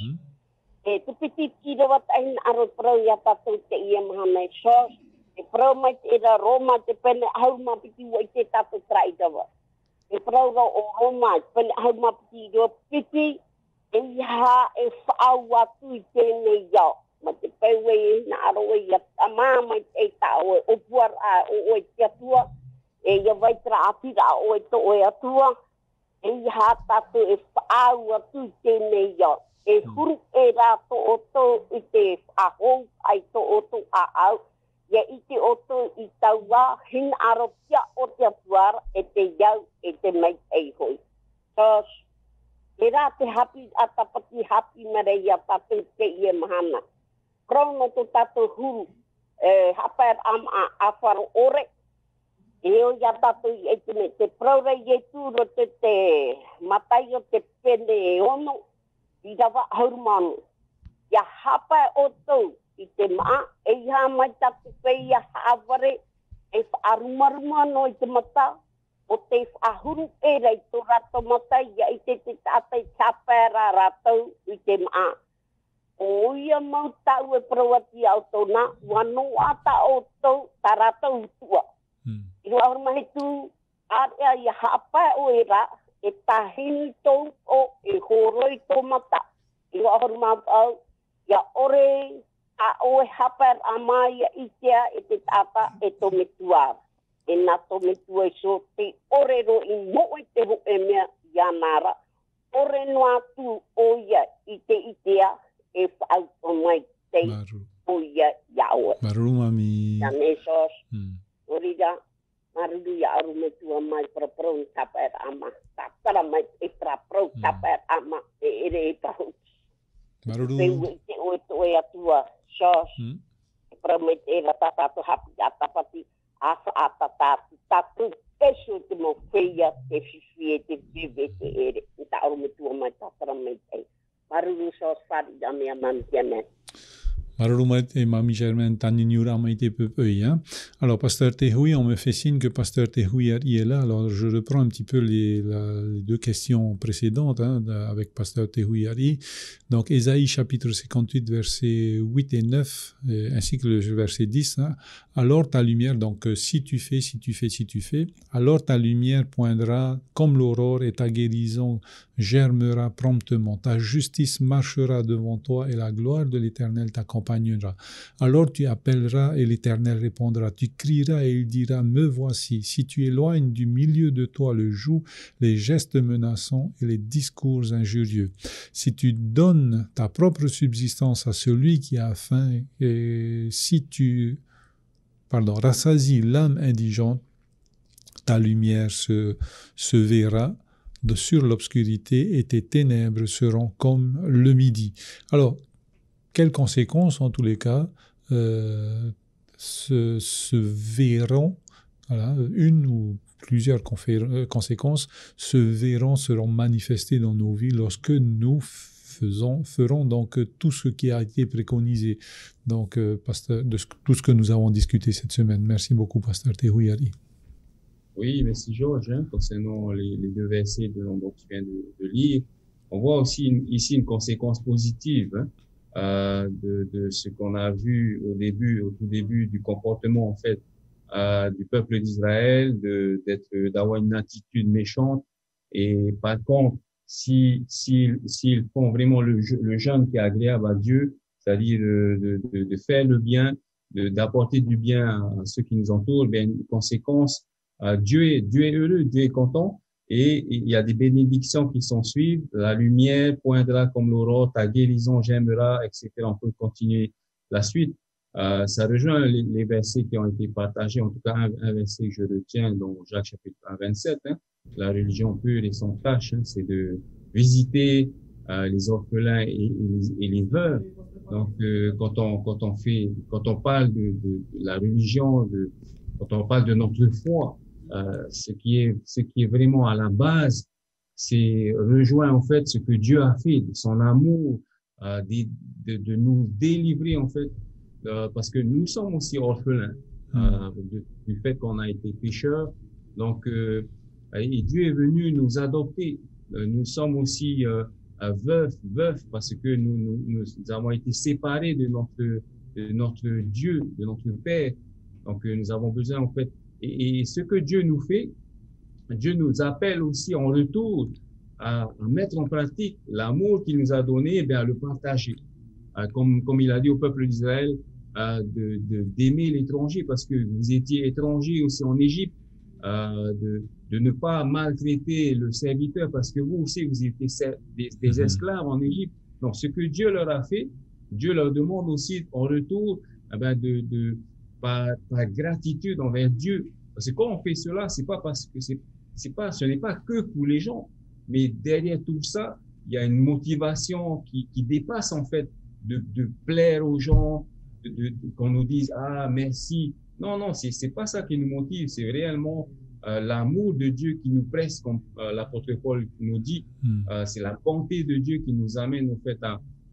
e tupiti ki rawa tahin aro prau ia tātou te ia mahana e sos, e prau mai te era Roma te pene ahuruma piti wa I te tātou trai rawa. E prau ra o Roma, te pene ahuruma piti rawa piti, e iha e whaau atu I tēnei iau. Ma te pewe na aro e ia tamā mai te tāo e opuar a o e te atua, e ia waitara apira o e to o e atua, e iha tātou e whaau atu I tēnei iau. E huru e rā to o to I te whahou ai to o to a au, ia I te o to I taua hina aro pia o te atuara e te iau e te mai ei hoi. So, e rā te hapi a tapati hapi marei a tātou te ia mahana. Krono to tātou huru, hapaer ama a wharo ore, e o ia tātou I te me te praura I e tūro te matai o te pene e ono, I rawa haurumanu. Ia hapae o tau I te maa, e iha mai tātou whea haaware, e whaarumaruma no I te mata, o te whaahuru e rei tō rato mata, ia I te tātai tāpēra rātou I te maa. O ia mau tau e prawati au tōna, wano ata o tau, tā rātou utua. I rua horma he tū, area ia hapae o e rā, e tahini tau o e horoi tō mata. I rua horma au, ia ore, a o e hapae a mai ia itea e te tata e tō metuara. E nā tō metua e so te ore ro I mo e te ho e mea ia nara. Ore no atu o ia I te itea, e whaau o mai te o ia iaoe. Maru mami. Ia ne sos. Orida, maruru ia aru me tua mai praprau ni tapaer ama. Tapara mai e praprau tapaer ama e ere e pahu. Maruru. Peu te oe to e atua sos. E prau me te era tatato hapi a tapati asa a tatatu. Tatu peso te mo feia te fifi e te vive te ere. I ta aru me tua mai tapara mai te. Maruru sos whari da mea mami tiane. Maruru et Mamie Germaine Taninyura Maïté Pepeuil. Alors, Pasteur Tehoui, on me fait signe que Pasteur Tehoui est là. Alors, je reprends un petit peu les deux questions précédentes avec Pasteur Tehoui Ari. Donc, Ésaïe chapitre 58, versets 8 et 9, ainsi que le verset 10. Alors ta lumière, donc si tu fais, alors ta lumière poindra comme l'aurore et ta guérison germera promptement. Ta justice marchera devant toi et la gloire de l'Éternel t'accompagnera. Alors tu appelleras et l'Éternel répondra. Tu crieras et il dira, me voici. Si tu éloignes du milieu de toi le joug, les gestes menaçants et les discours injurieux. Si tu donnes ta propre subsistance à celui qui a faim et si tu rassasie l'âme indigente, ta lumière se verra sur l'obscurité et tes ténèbres seront comme le midi. Alors, quelles conséquences en tous les cas se verront, voilà, une ou plusieurs conséquences seront manifestées dans nos vies lorsque nous ferons donc tout ce qui a été préconisé, donc pasteur, de tout ce que nous avons discuté cette semaine. Merci beaucoup, Pasteur Tehoui Ari. Oui, merci Georges. Concernant les deux versets dont tu viens de lire, on voit aussi ici une conséquence positive de ce qu'on a vu au tout début du comportement en fait du peuple d'Israël, d'avoir une attitude méchante. Et par contre, s'ils font vraiment le jeûne qui est agréable à Dieu, c'est-à-dire de faire le bien, d'apporter du bien à ceux qui nous entourent, bien une conséquence Dieu est heureux, Dieu est content. Et il y a des bénédictions qui s'en suivent. La lumière poindra comme l'aurore, ta guérison j'aimerai, etc. On peut continuer la suite. Ça rejoint les versets qui ont été partagés. En tout cas, un verset que je retiens dans Jacques chapitre 27. La religion pure et sans tache, c'est de visiter les orphelins et les veuves. Donc, quand on parle de la religion, quand on parle de notre foi, ce qui est vraiment à la base, c'est rejoint en fait ce que Dieu a fait, de son amour, de nous délivrer en fait, parce que nous sommes aussi orphelins du fait qu'on a été pécheurs. Donc, et Dieu est venu nous adopter. Nous sommes aussi veufs parce que nous avons été séparés de notre Dieu, de notre Père. Donc, nous avons besoin en fait. Et ce que Dieu nous fait, Dieu nous appelle aussi en retour à mettre en pratique l'amour qu'il nous a donné, et bien à le partager. Comme il a dit au peuple d'Israël, d'aimer l'étranger, parce que vous étiez étrangers aussi en Égypte, de ne pas maltraiter le serviteur, parce que vous aussi, vous étiez des esclaves en Égypte. Donc, ce que Dieu leur a fait, Dieu leur demande aussi en retour, eh bien, par gratitude envers Dieu. Parce que quand on fait cela, c'est pas parce que ce n'est pas que pour les gens, mais derrière tout ça, il y a une motivation qui dépasse en fait de plaire aux gens, qu'on nous dise ah merci. Non, c'est pas ça qui nous motive, c'est réellement l'amour de Dieu qui nous presse, comme l'apôtre Paul nous dit. C'est la bonté de Dieu qui nous amène en fait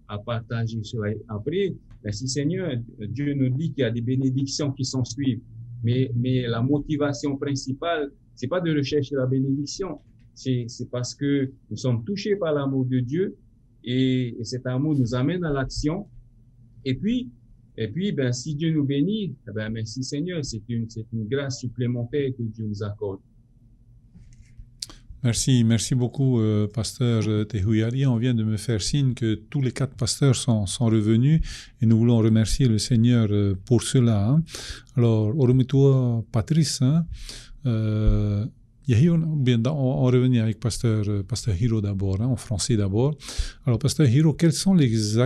à partager cela. Après, merci Seigneur, Dieu nous dit qu'il y a des bénédictions qui s'en suivent. Mais la motivation principale, c'est pas de rechercher la bénédiction. C'est parce que nous sommes touchés par l'amour de Dieu et cet amour nous amène à l'action. Et puis, ben, si Dieu nous bénit, ben, merci Seigneur, c'est une grâce supplémentaire que Dieu nous accorde. Merci beaucoup, pasteur Tehouyari. On vient de me faire signe que tous les 4 pasteurs sont revenus et nous voulons remercier le Seigneur pour cela. Alors, Oromitua Patrice, on revenait avec pasteur Hiro d'abord, en français d'abord. Alors, pasteur Hiro, quels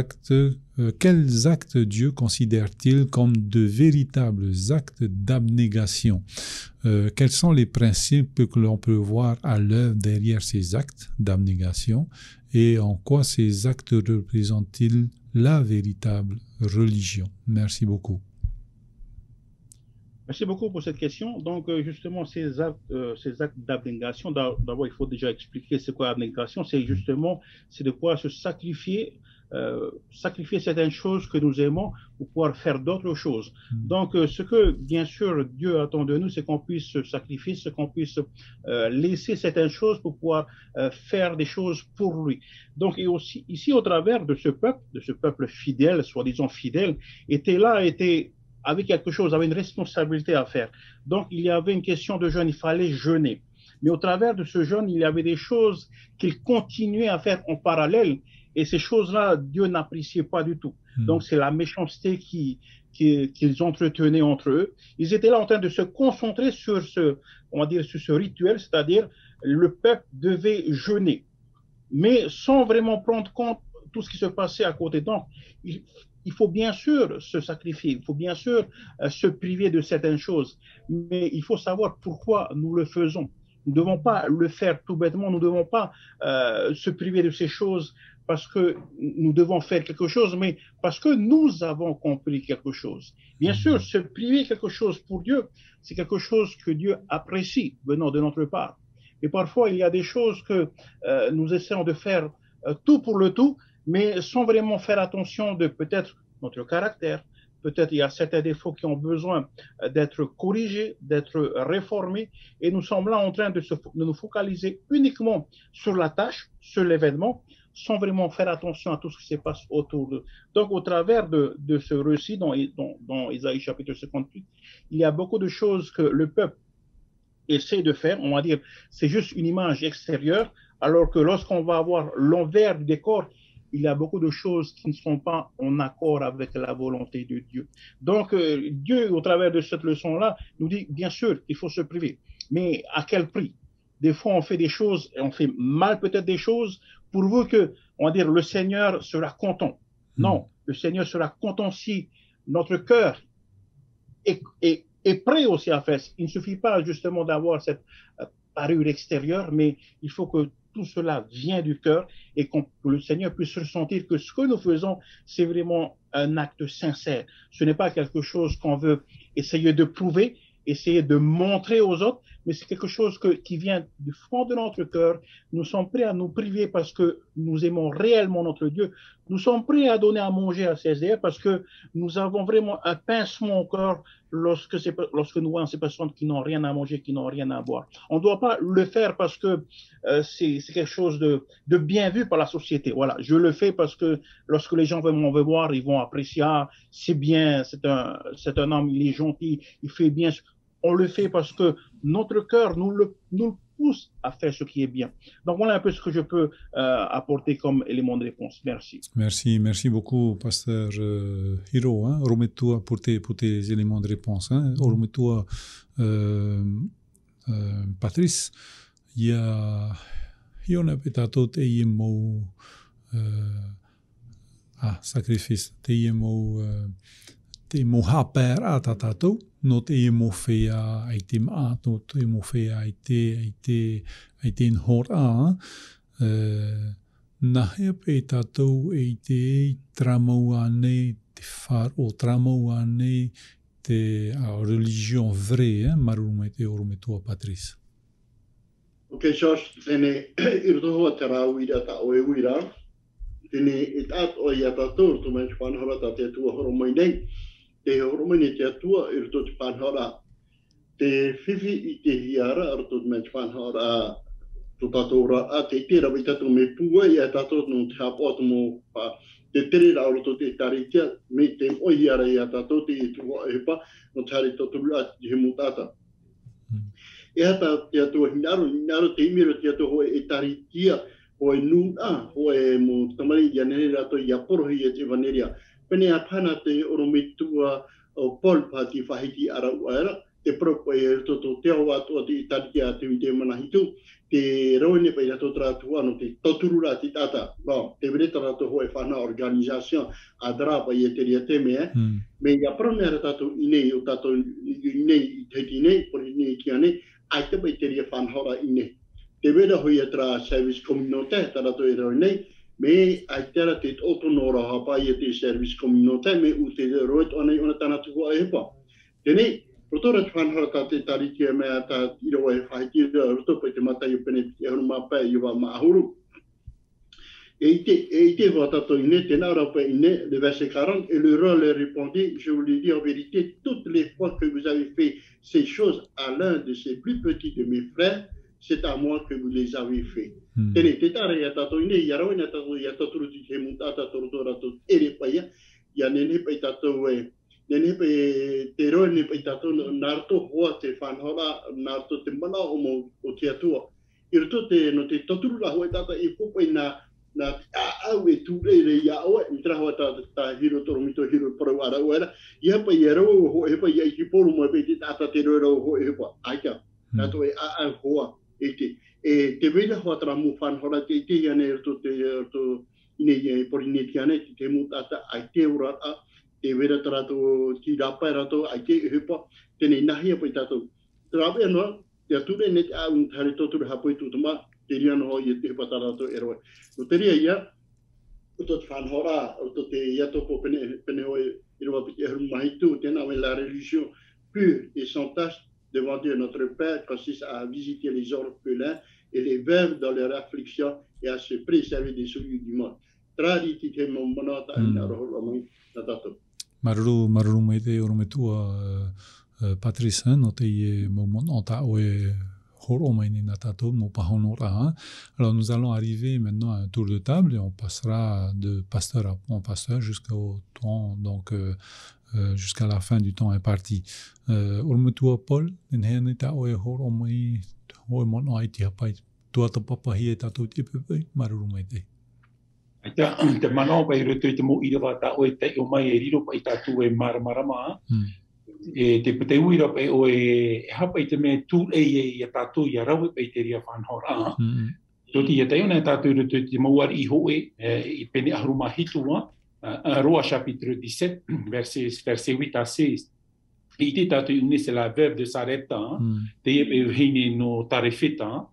actes Dieu considère-t-il comme de véritables actes d'abnégation? Quels sont les principes que l'on peut voir à l'œuvre derrière ces actes d'abnégation et en quoi ces actes représentent-ils la véritable religion? Merci beaucoup. Merci beaucoup pour cette question. Donc, justement, ces actes d'abnégation, d'abord, il faut déjà expliquer ce qu'est l'abnégation. C'est de pouvoir se sacrifier certaines choses que nous aimons pour pouvoir faire d'autres choses. Donc, ce que, bien sûr, Dieu attend de nous, c'est qu'on puisse se sacrifier, c'est qu'on puisse laisser certaines choses pour pouvoir faire des choses pour lui. Donc, et aussi, ici, au travers de ce peuple fidèle, soi-disant fidèle, avait quelque chose, avait une responsabilité à faire. Donc, il y avait une question de jeûne, il fallait jeûner. Mais au travers de ce jeûne, il y avait des choses qu'ils continuaient à faire en parallèle. Et ces choses-là, Dieu n'appréciait pas du tout. Donc, c'est la méchanceté qu'ils entretenaient entre eux. Ils étaient là en train de se concentrer sur sur ce rituel, c'est-à-dire le peuple devait jeûner, mais sans vraiment prendre compte de tout ce qui se passait à côté. Donc, il faut bien sûr se sacrifier, il faut bien sûr se priver de certaines choses, mais il faut savoir pourquoi nous le faisons. Nous ne devons pas le faire tout bêtement, nous ne devons pas se priver de ces choses parce que nous devons faire quelque chose, mais parce que nous avons compris quelque chose. Bien sûr, se priver de quelque chose pour Dieu, c'est quelque chose que Dieu apprécie venant de notre part. Et parfois, il y a des choses que nous essayons de faire tout pour le tout, mais sans vraiment faire attention de peut-être notre caractère. Peut-être il y a certains défauts qui ont besoin d'être corrigés, d'être réformés, et nous sommes là en train de nous focaliser uniquement sur la tâche, sur l'événement, sans vraiment faire attention à tout ce qui se passe autour d'eux. Donc, au travers de ce récit dans Isaïe chapitre 58, il y a beaucoup de choses que le peuple essaie de faire. On va dire, c'est juste une image extérieure, alors que lorsqu'on va avoir l'envers du décor, il y a beaucoup de choses qui ne sont pas en accord avec la volonté de Dieu. Donc, Dieu, au travers de cette leçon-là, nous dit, bien sûr, il faut se priver. Mais à quel prix? Des fois, on fait des choses, et on fait mal peut-être des choses, pourvu que, on va dire, le Seigneur sera content. Non, le Seigneur sera content si notre cœur est prêt aussi à faire. Il ne suffit pas justement d'avoir cette parure extérieure, mais il faut que tout cela vient du cœur et que le Seigneur puisse ressentir que ce que nous faisons, c'est vraiment un acte sincère. Ce n'est pas quelque chose qu'on veut essayer de prouver, essayer de montrer aux autres, mais c'est quelque chose qui vient du fond de notre cœur. Nous sommes prêts à nous priver parce que nous aimons réellement notre Dieu. Nous sommes prêts à donner à manger à ces parce que nous avons vraiment un pincement au cœur lorsque nous voyons ces personnes qui n'ont rien à manger, qui n'ont rien à boire. On ne doit pas le faire parce que c'est quelque chose de bien vu par la société. Voilà, je le fais parce que lorsque les gens vont me voir, ils vont apprécier, ah, c'est bien, c'est un homme, il est gentil, il fait bien. On le fait parce que notre cœur nous le pousse à faire ce qui est bien. Donc voilà un peu ce que je peux apporter comme élément de réponse. Merci. Merci beaucoup, Pasteur Hiro. Hein. Remettez-toi pour tes éléments de réponse. Hein. Remettez-toi, Patrice. Il y a un pétato teimo sacrifice teimo haper atatato. Not emofea item a not emofea ite in hor a nahe petato ite tramoane te far o tramoane te religion vraie marumete orumetua Patrice. Ok, Josh, tene irdoho tarawira ta oewira tene itat o yatator tu men fan horata te tu horomoinei te horomoni te atua i roto te whanhora. Te whiwhi i te hiara a roto te mea te whanhora to tātou ra a te tera wai tātou me pua i a tātou no te hapa atu mo te tere ra roto te taritia me te oi hiara i a tātou te i tuwa e hepa no te hare tātou a te he mutata. E hata te atua hinaro te imiro te atua hoe e taritia hoe nuna hoe mo tamari i anere rato i aporohi e te vaneria. Pene a pana te oromitua o Paul Pati whahiti ara uaera, te propo e toto te au atua te itati a te wite manahitu, te roine pa i rato tratu ano, te toturu ra te tata, te vireta rato hoe whana organisation a drapa i e te ria teme, me i aprone ara tato inei o tato inei i teiti nei, pori inei ki ane, ai te pa i te ria whanhora inei. Te vera hui atra service communautaire, tarato e roi nei, me ai tera te otonora hapa i te service communautaire me u te roet ona i ona tana tuku a hepa. Tēnei, rotora te whanhara te taritia mea ta iro e whahiti roto pa te mata i pene te honu mapa i wa maahuru. Et il vatato ine tena rapa ine le verset 40 et le roi leur répondit, je vous le dis en vérité, toutes les fois que vous avez fait ces choses à l'un de ces plus petits de mes frères, c'est à moi que vous les avez fait. Tene te tara ia tato ine, ia rau ina tato ia taturu ti te mutata torotora to ere paia, ia nene pai tato e, nene pai te roe ne pai tato narto hoa te whanhora, narto te mana o te atua. Irto te no te taturu la hoa tata i pupai na au e tūreire ia oe, mi trahoa ta hiro toromito hiro parau ara oera, ia pai ia rau ho e pai ia i poru mo e pai te tata te roe rau ho e hepa, aika, tato e au hoa. E te wera hoa tramu whanhora te te iane erto te ine i porine te ane, te mutata ai te urata, te wera tarato ki rapa e rato ai te uhepa, tene nahi apai tato. Trape anua, te ature ne te au hare toturu hapoi tutuma, te ria noho i te hepa tarato e roe. No te ria ia, uto te whanhora, uto te iatopo pene hoi i roa piti e mahitu, tena me la religion pure et sans tache devant Dieu notre Père consiste à visiter les orphelins et les veuves dans leur affliction et à se préserver des souillures du monde. Traditi te monata ina roho mai na tato. Maruru mai te orometua Patrice, no te ie monata oe horo mai ni na tato mo pahonora. Alors nous allons arriver maintenant à un tour de table et on passera de pasteur à pasteur jusqu'au temps, donc jusqu'à la fin du temps imparti. Ormetua Paul, n'hene ta oe horo mai, oe mono ai te hapai, tua ta papahi e tatou te pepe, maruru mai te. Te manao pa i roto i te mo ira wata o e te o mai e riro pa i tatu e maramarama. E te pate uira pa o e hapa i te mea tū e tatu i a rawe pa i te ria whanhora. Toti i te ona e tatu i roto i te mauari i hoe i pene ahruma hitua. Roa chapitre 17, verset 8 à 16. I te tatu i c'est la verbe de sareta, te e hine no tarefeta.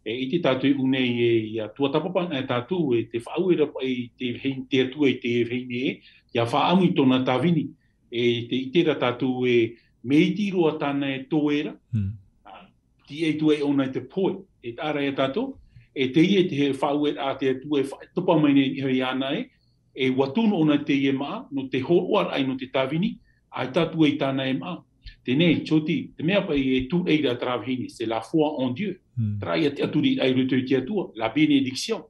I te tatu une i a tua tapapan e tatu e te whauira i te hein te atua i te heine i a whaamu i tōna tawini e te itera tatu e meitiro a tāna e tōera ti e tu e ona te poe e tāra e tatu e te i e te whauera a te atua e topa mai nei i ana e watuno ona te e maa no te horuar ai no te tawini ai tatu e tāna e maa Tenei, choti, te mea pa e tu eira travhini, c'est la foi en Dieu. Trai te aturi ai rutu te atua, la bénédiction.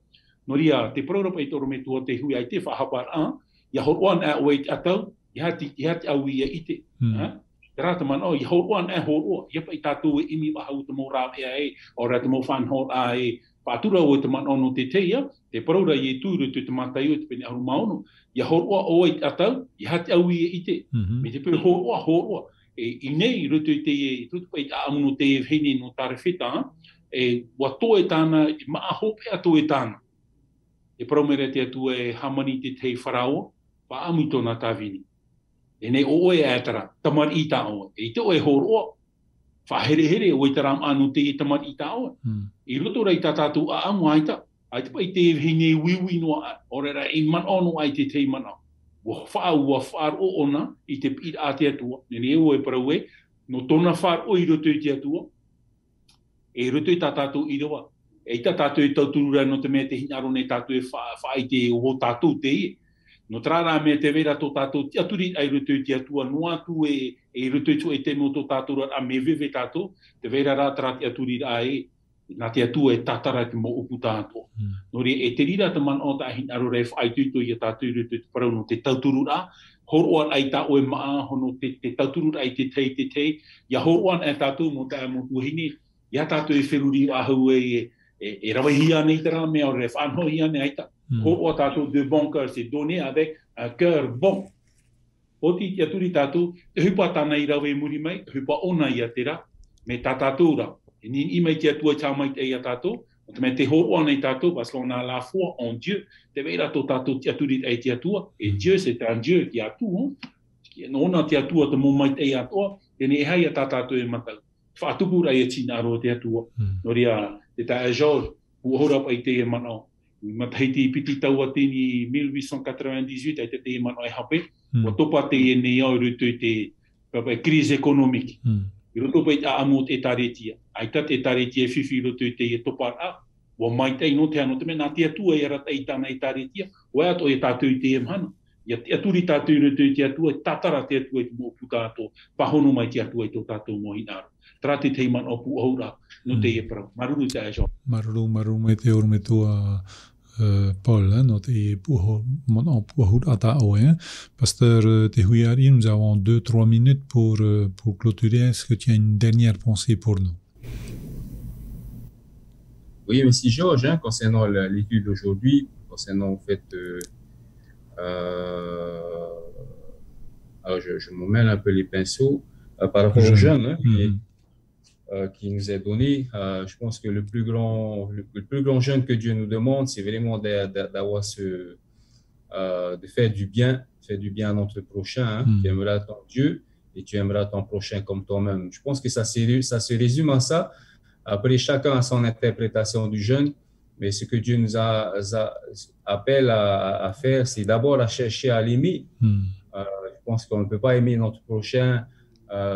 Noria, te prora i toro me tua te hui ai te whahapar an, ia horuan a oe te atau, ia hati au ia ite. Te rata man, i horuan a horua, ia pa i tatu e imi wahau te mo rāwe a o rata mo whanhor a pātura o te man ono te teia, te prora i e tūru te matai o te pene aru maono, ia horua oe te atau, ia hati au ia ite. Me te pere horua. I nei roto i te e tutu pai a amuno te e hene no tarewheta wa toe tāna maa hope a toe tāna e promere te atu e hamani te tei wharao pa amu i tōna tāwini e nei o oe ētara tamar i tā oa e te oe horoa whahere o i taram anu te e tamar i tā oa i roto rei tā tātou a amu aita ai te pai te e hene wiwi noa orera i man ono ai te tei manao wa whaar o ona i te pira a te atua. Nene e o e paraue, no tōna whaar o i roto i te atua. E roto i tā tātou i roa. E tā tātou i tauturura no te mea te hinaro nei tātou e whaai te o tātou te i. No trāra mea te vera tō tātou te aturi ai roto i te atua. No atu e roto i te mo tō tātou a me veve tātou. Te vera rā tra te aturi a nā te atua e tātara te mo upu tātou. Nori e te rira te man o tā hinaro rei whaai tuito i a tātou i roto i te parau no te tauturura. Horoan ai tā oe maa hono te tauturura ai te tei. Ia horoan ai tātou mo tā mo tuahine. Ia tātou e wheruri ahau e rawahia nei tera mea o rei whanhohia nei aita. Horoa tātou de bon cœur, c'est donné avec un cœur bon. Oti te aturi tātou, te hupa tāna i rawe muri mai, hupa ona i a tera, me tā tātou rau. Et ni imai te atua tāmai te ia tātou, o te mea te horoa nei tātou, parce qu'on a la foi en Dieu, te veira tō tātou te aturi ai te atua, et Dieu c'est un Dieu qui atua, ona te atua te momai te ia atua, tēne e hai a tā tātou e matau. Whaatupura i a tina aro te atua, noria te tā e George, puahora pa i te e manao. Mataiti i piti tau a tēni 1898, ai te e manao e hape, wa topa te e nei au rutu i te crise économique. I roto pai a amo te taretia. Ai ta te taretia whiwhi roto i te e topa a. Wa mai tei no te ano te mena te atua e rata i tāna i taretia. Wa ato e tātou i te e mhana. Ia te aturi tātou roto i te atua, tatara te atua i te mō putātou. Pahono mai te atua i tō tātou mō hinaro. Trate te man o pu aura no te e parau. Maruru te ajo. Maruru me te orme tua Paul, no te puahura ta oe. Pasteur Tehuiari, nous avons 2-3 minutes pour clôturer. Est-ce que tu as une dernière pensée pour nous? Oui, merci Georges, concernant l'étude d'aujourd'hui, concernant en fait, alors je me mêle un peu les pinceaux par rapport aux jeunes qui nous est donné. Je pense que le plus grand jeûne que Dieu nous demande, c'est vraiment d'avoir de faire du bien à notre prochain. Tu aimeras ton Dieu et tu aimeras ton prochain comme toi-même. Je pense que ça se résume à ça. Après, chacun a son interprétation du jeûne, mais ce que Dieu nous appelle à faire, c'est d'abord à chercher à l'aimer. Je pense qu'on ne peut pas aimer notre prochain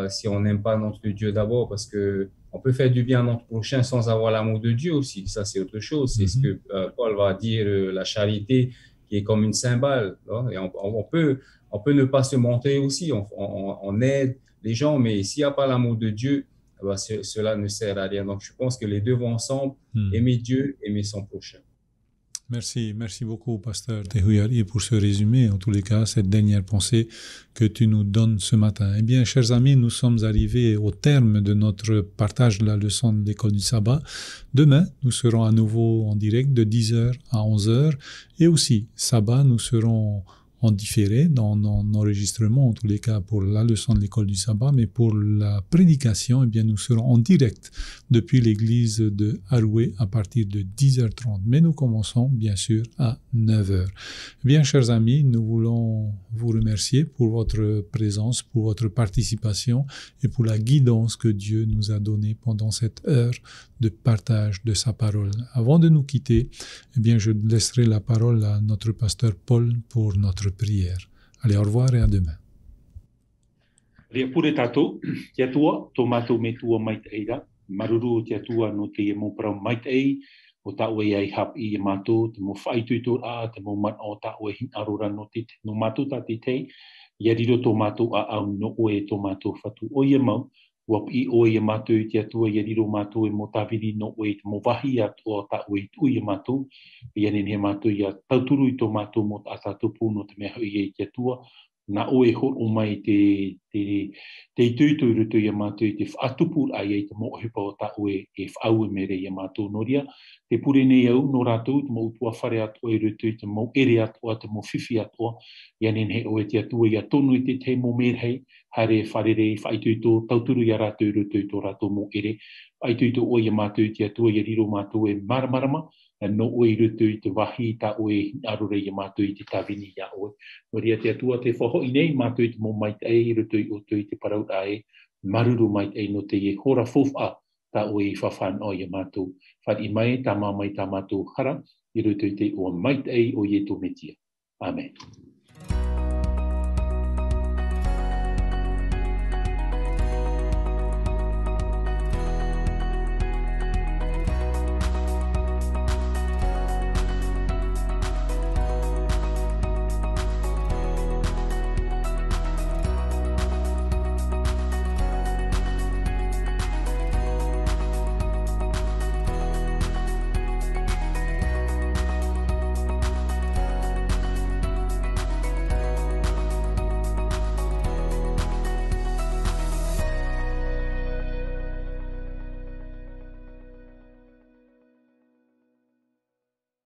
si on n'aime pas notre Dieu d'abord, parce que on peut faire du bien à notre prochain sans avoir l'amour de Dieu aussi. Ça, c'est autre chose. C'est ce que Paul va dire, la charité qui est comme une cymbale. Et on peut ne pas se montrer aussi. On aide les gens, mais s'il n'y a pas l'amour de Dieu, cela ne sert à rien. Donc, je pense que les deux vont ensemble. Aimer Dieu, aimer son prochain. Merci beaucoup, Pasteur Tehuyari, pour ce résumé, en tous les cas, cette dernière pensée que tu nous donnes ce matin. Eh bien, chers amis, nous sommes arrivés au terme de notre partage de la leçon de l'école du sabbat. Demain, nous serons à nouveau en direct de 10h à 11h, et aussi, sabbat, nous serons en différé dans l'enregistrement, en tous les cas pour la leçon de l'école du sabbat, mais pour la prédication, eh bien, nous serons en direct depuis l'église de Aroué à partir de 10h30. Mais nous commençons, bien sûr, à 9h. Bien, chers amis, nous voulons vous remercier pour votre présence, pour votre participation et pour la guidance que Dieu nous a donnée pendant cette heure de partage de sa parole. Avant de nous quitter, eh bien, je laisserai la parole à notre pasteur Paul pour notre prière. Allez, au revoir et à demain. Pure tatou, tia tua, tomato me tua mait eira, maruru tia tua no te mo pra mait ei, o ta we ai hap I mato, te mo fai tu a, te mo mat o ta we hin arura no te no mato ta te te, ia riro tomato a au no oe tomato fatu o ia mau, wap I o ia mato tia tua ia riro mato e mo tawiri no oe te mo wahi at o ta oe tu ia mato, ia nene mato ia tauturu I tomato mo ta tupu no te mea hui tia tua, na oe ho o mai te tuituru tu ia mātou te whaatupu ai te mo hipa o ta oe e whau e mere ia mātou noria. Te pure nei au no rātou te mo utua whare atoa I rutu te mo ere atoa, te mo whiwhi atoa. Ia nen he oe te atua ia tonu I te mo merhei, hare wharere whaituito tauturu ia rātou rutu to rātou mo ere. Whaituito o ia mātou te atua ia riro mātou e maramarama, no oe rutu I te wahi ta oe arure ia mātou I te tawini ia oe. Noria te atua te whaho I nei mātou I te mo mai ei rutu I o tui te parau ae, maruru mai ei no te e hora fofa ta oe I whawhan o ia mātou. Whati mai ta mamai ta mātou hara, I rutu I te o mai ei o ie tō metia. Amen.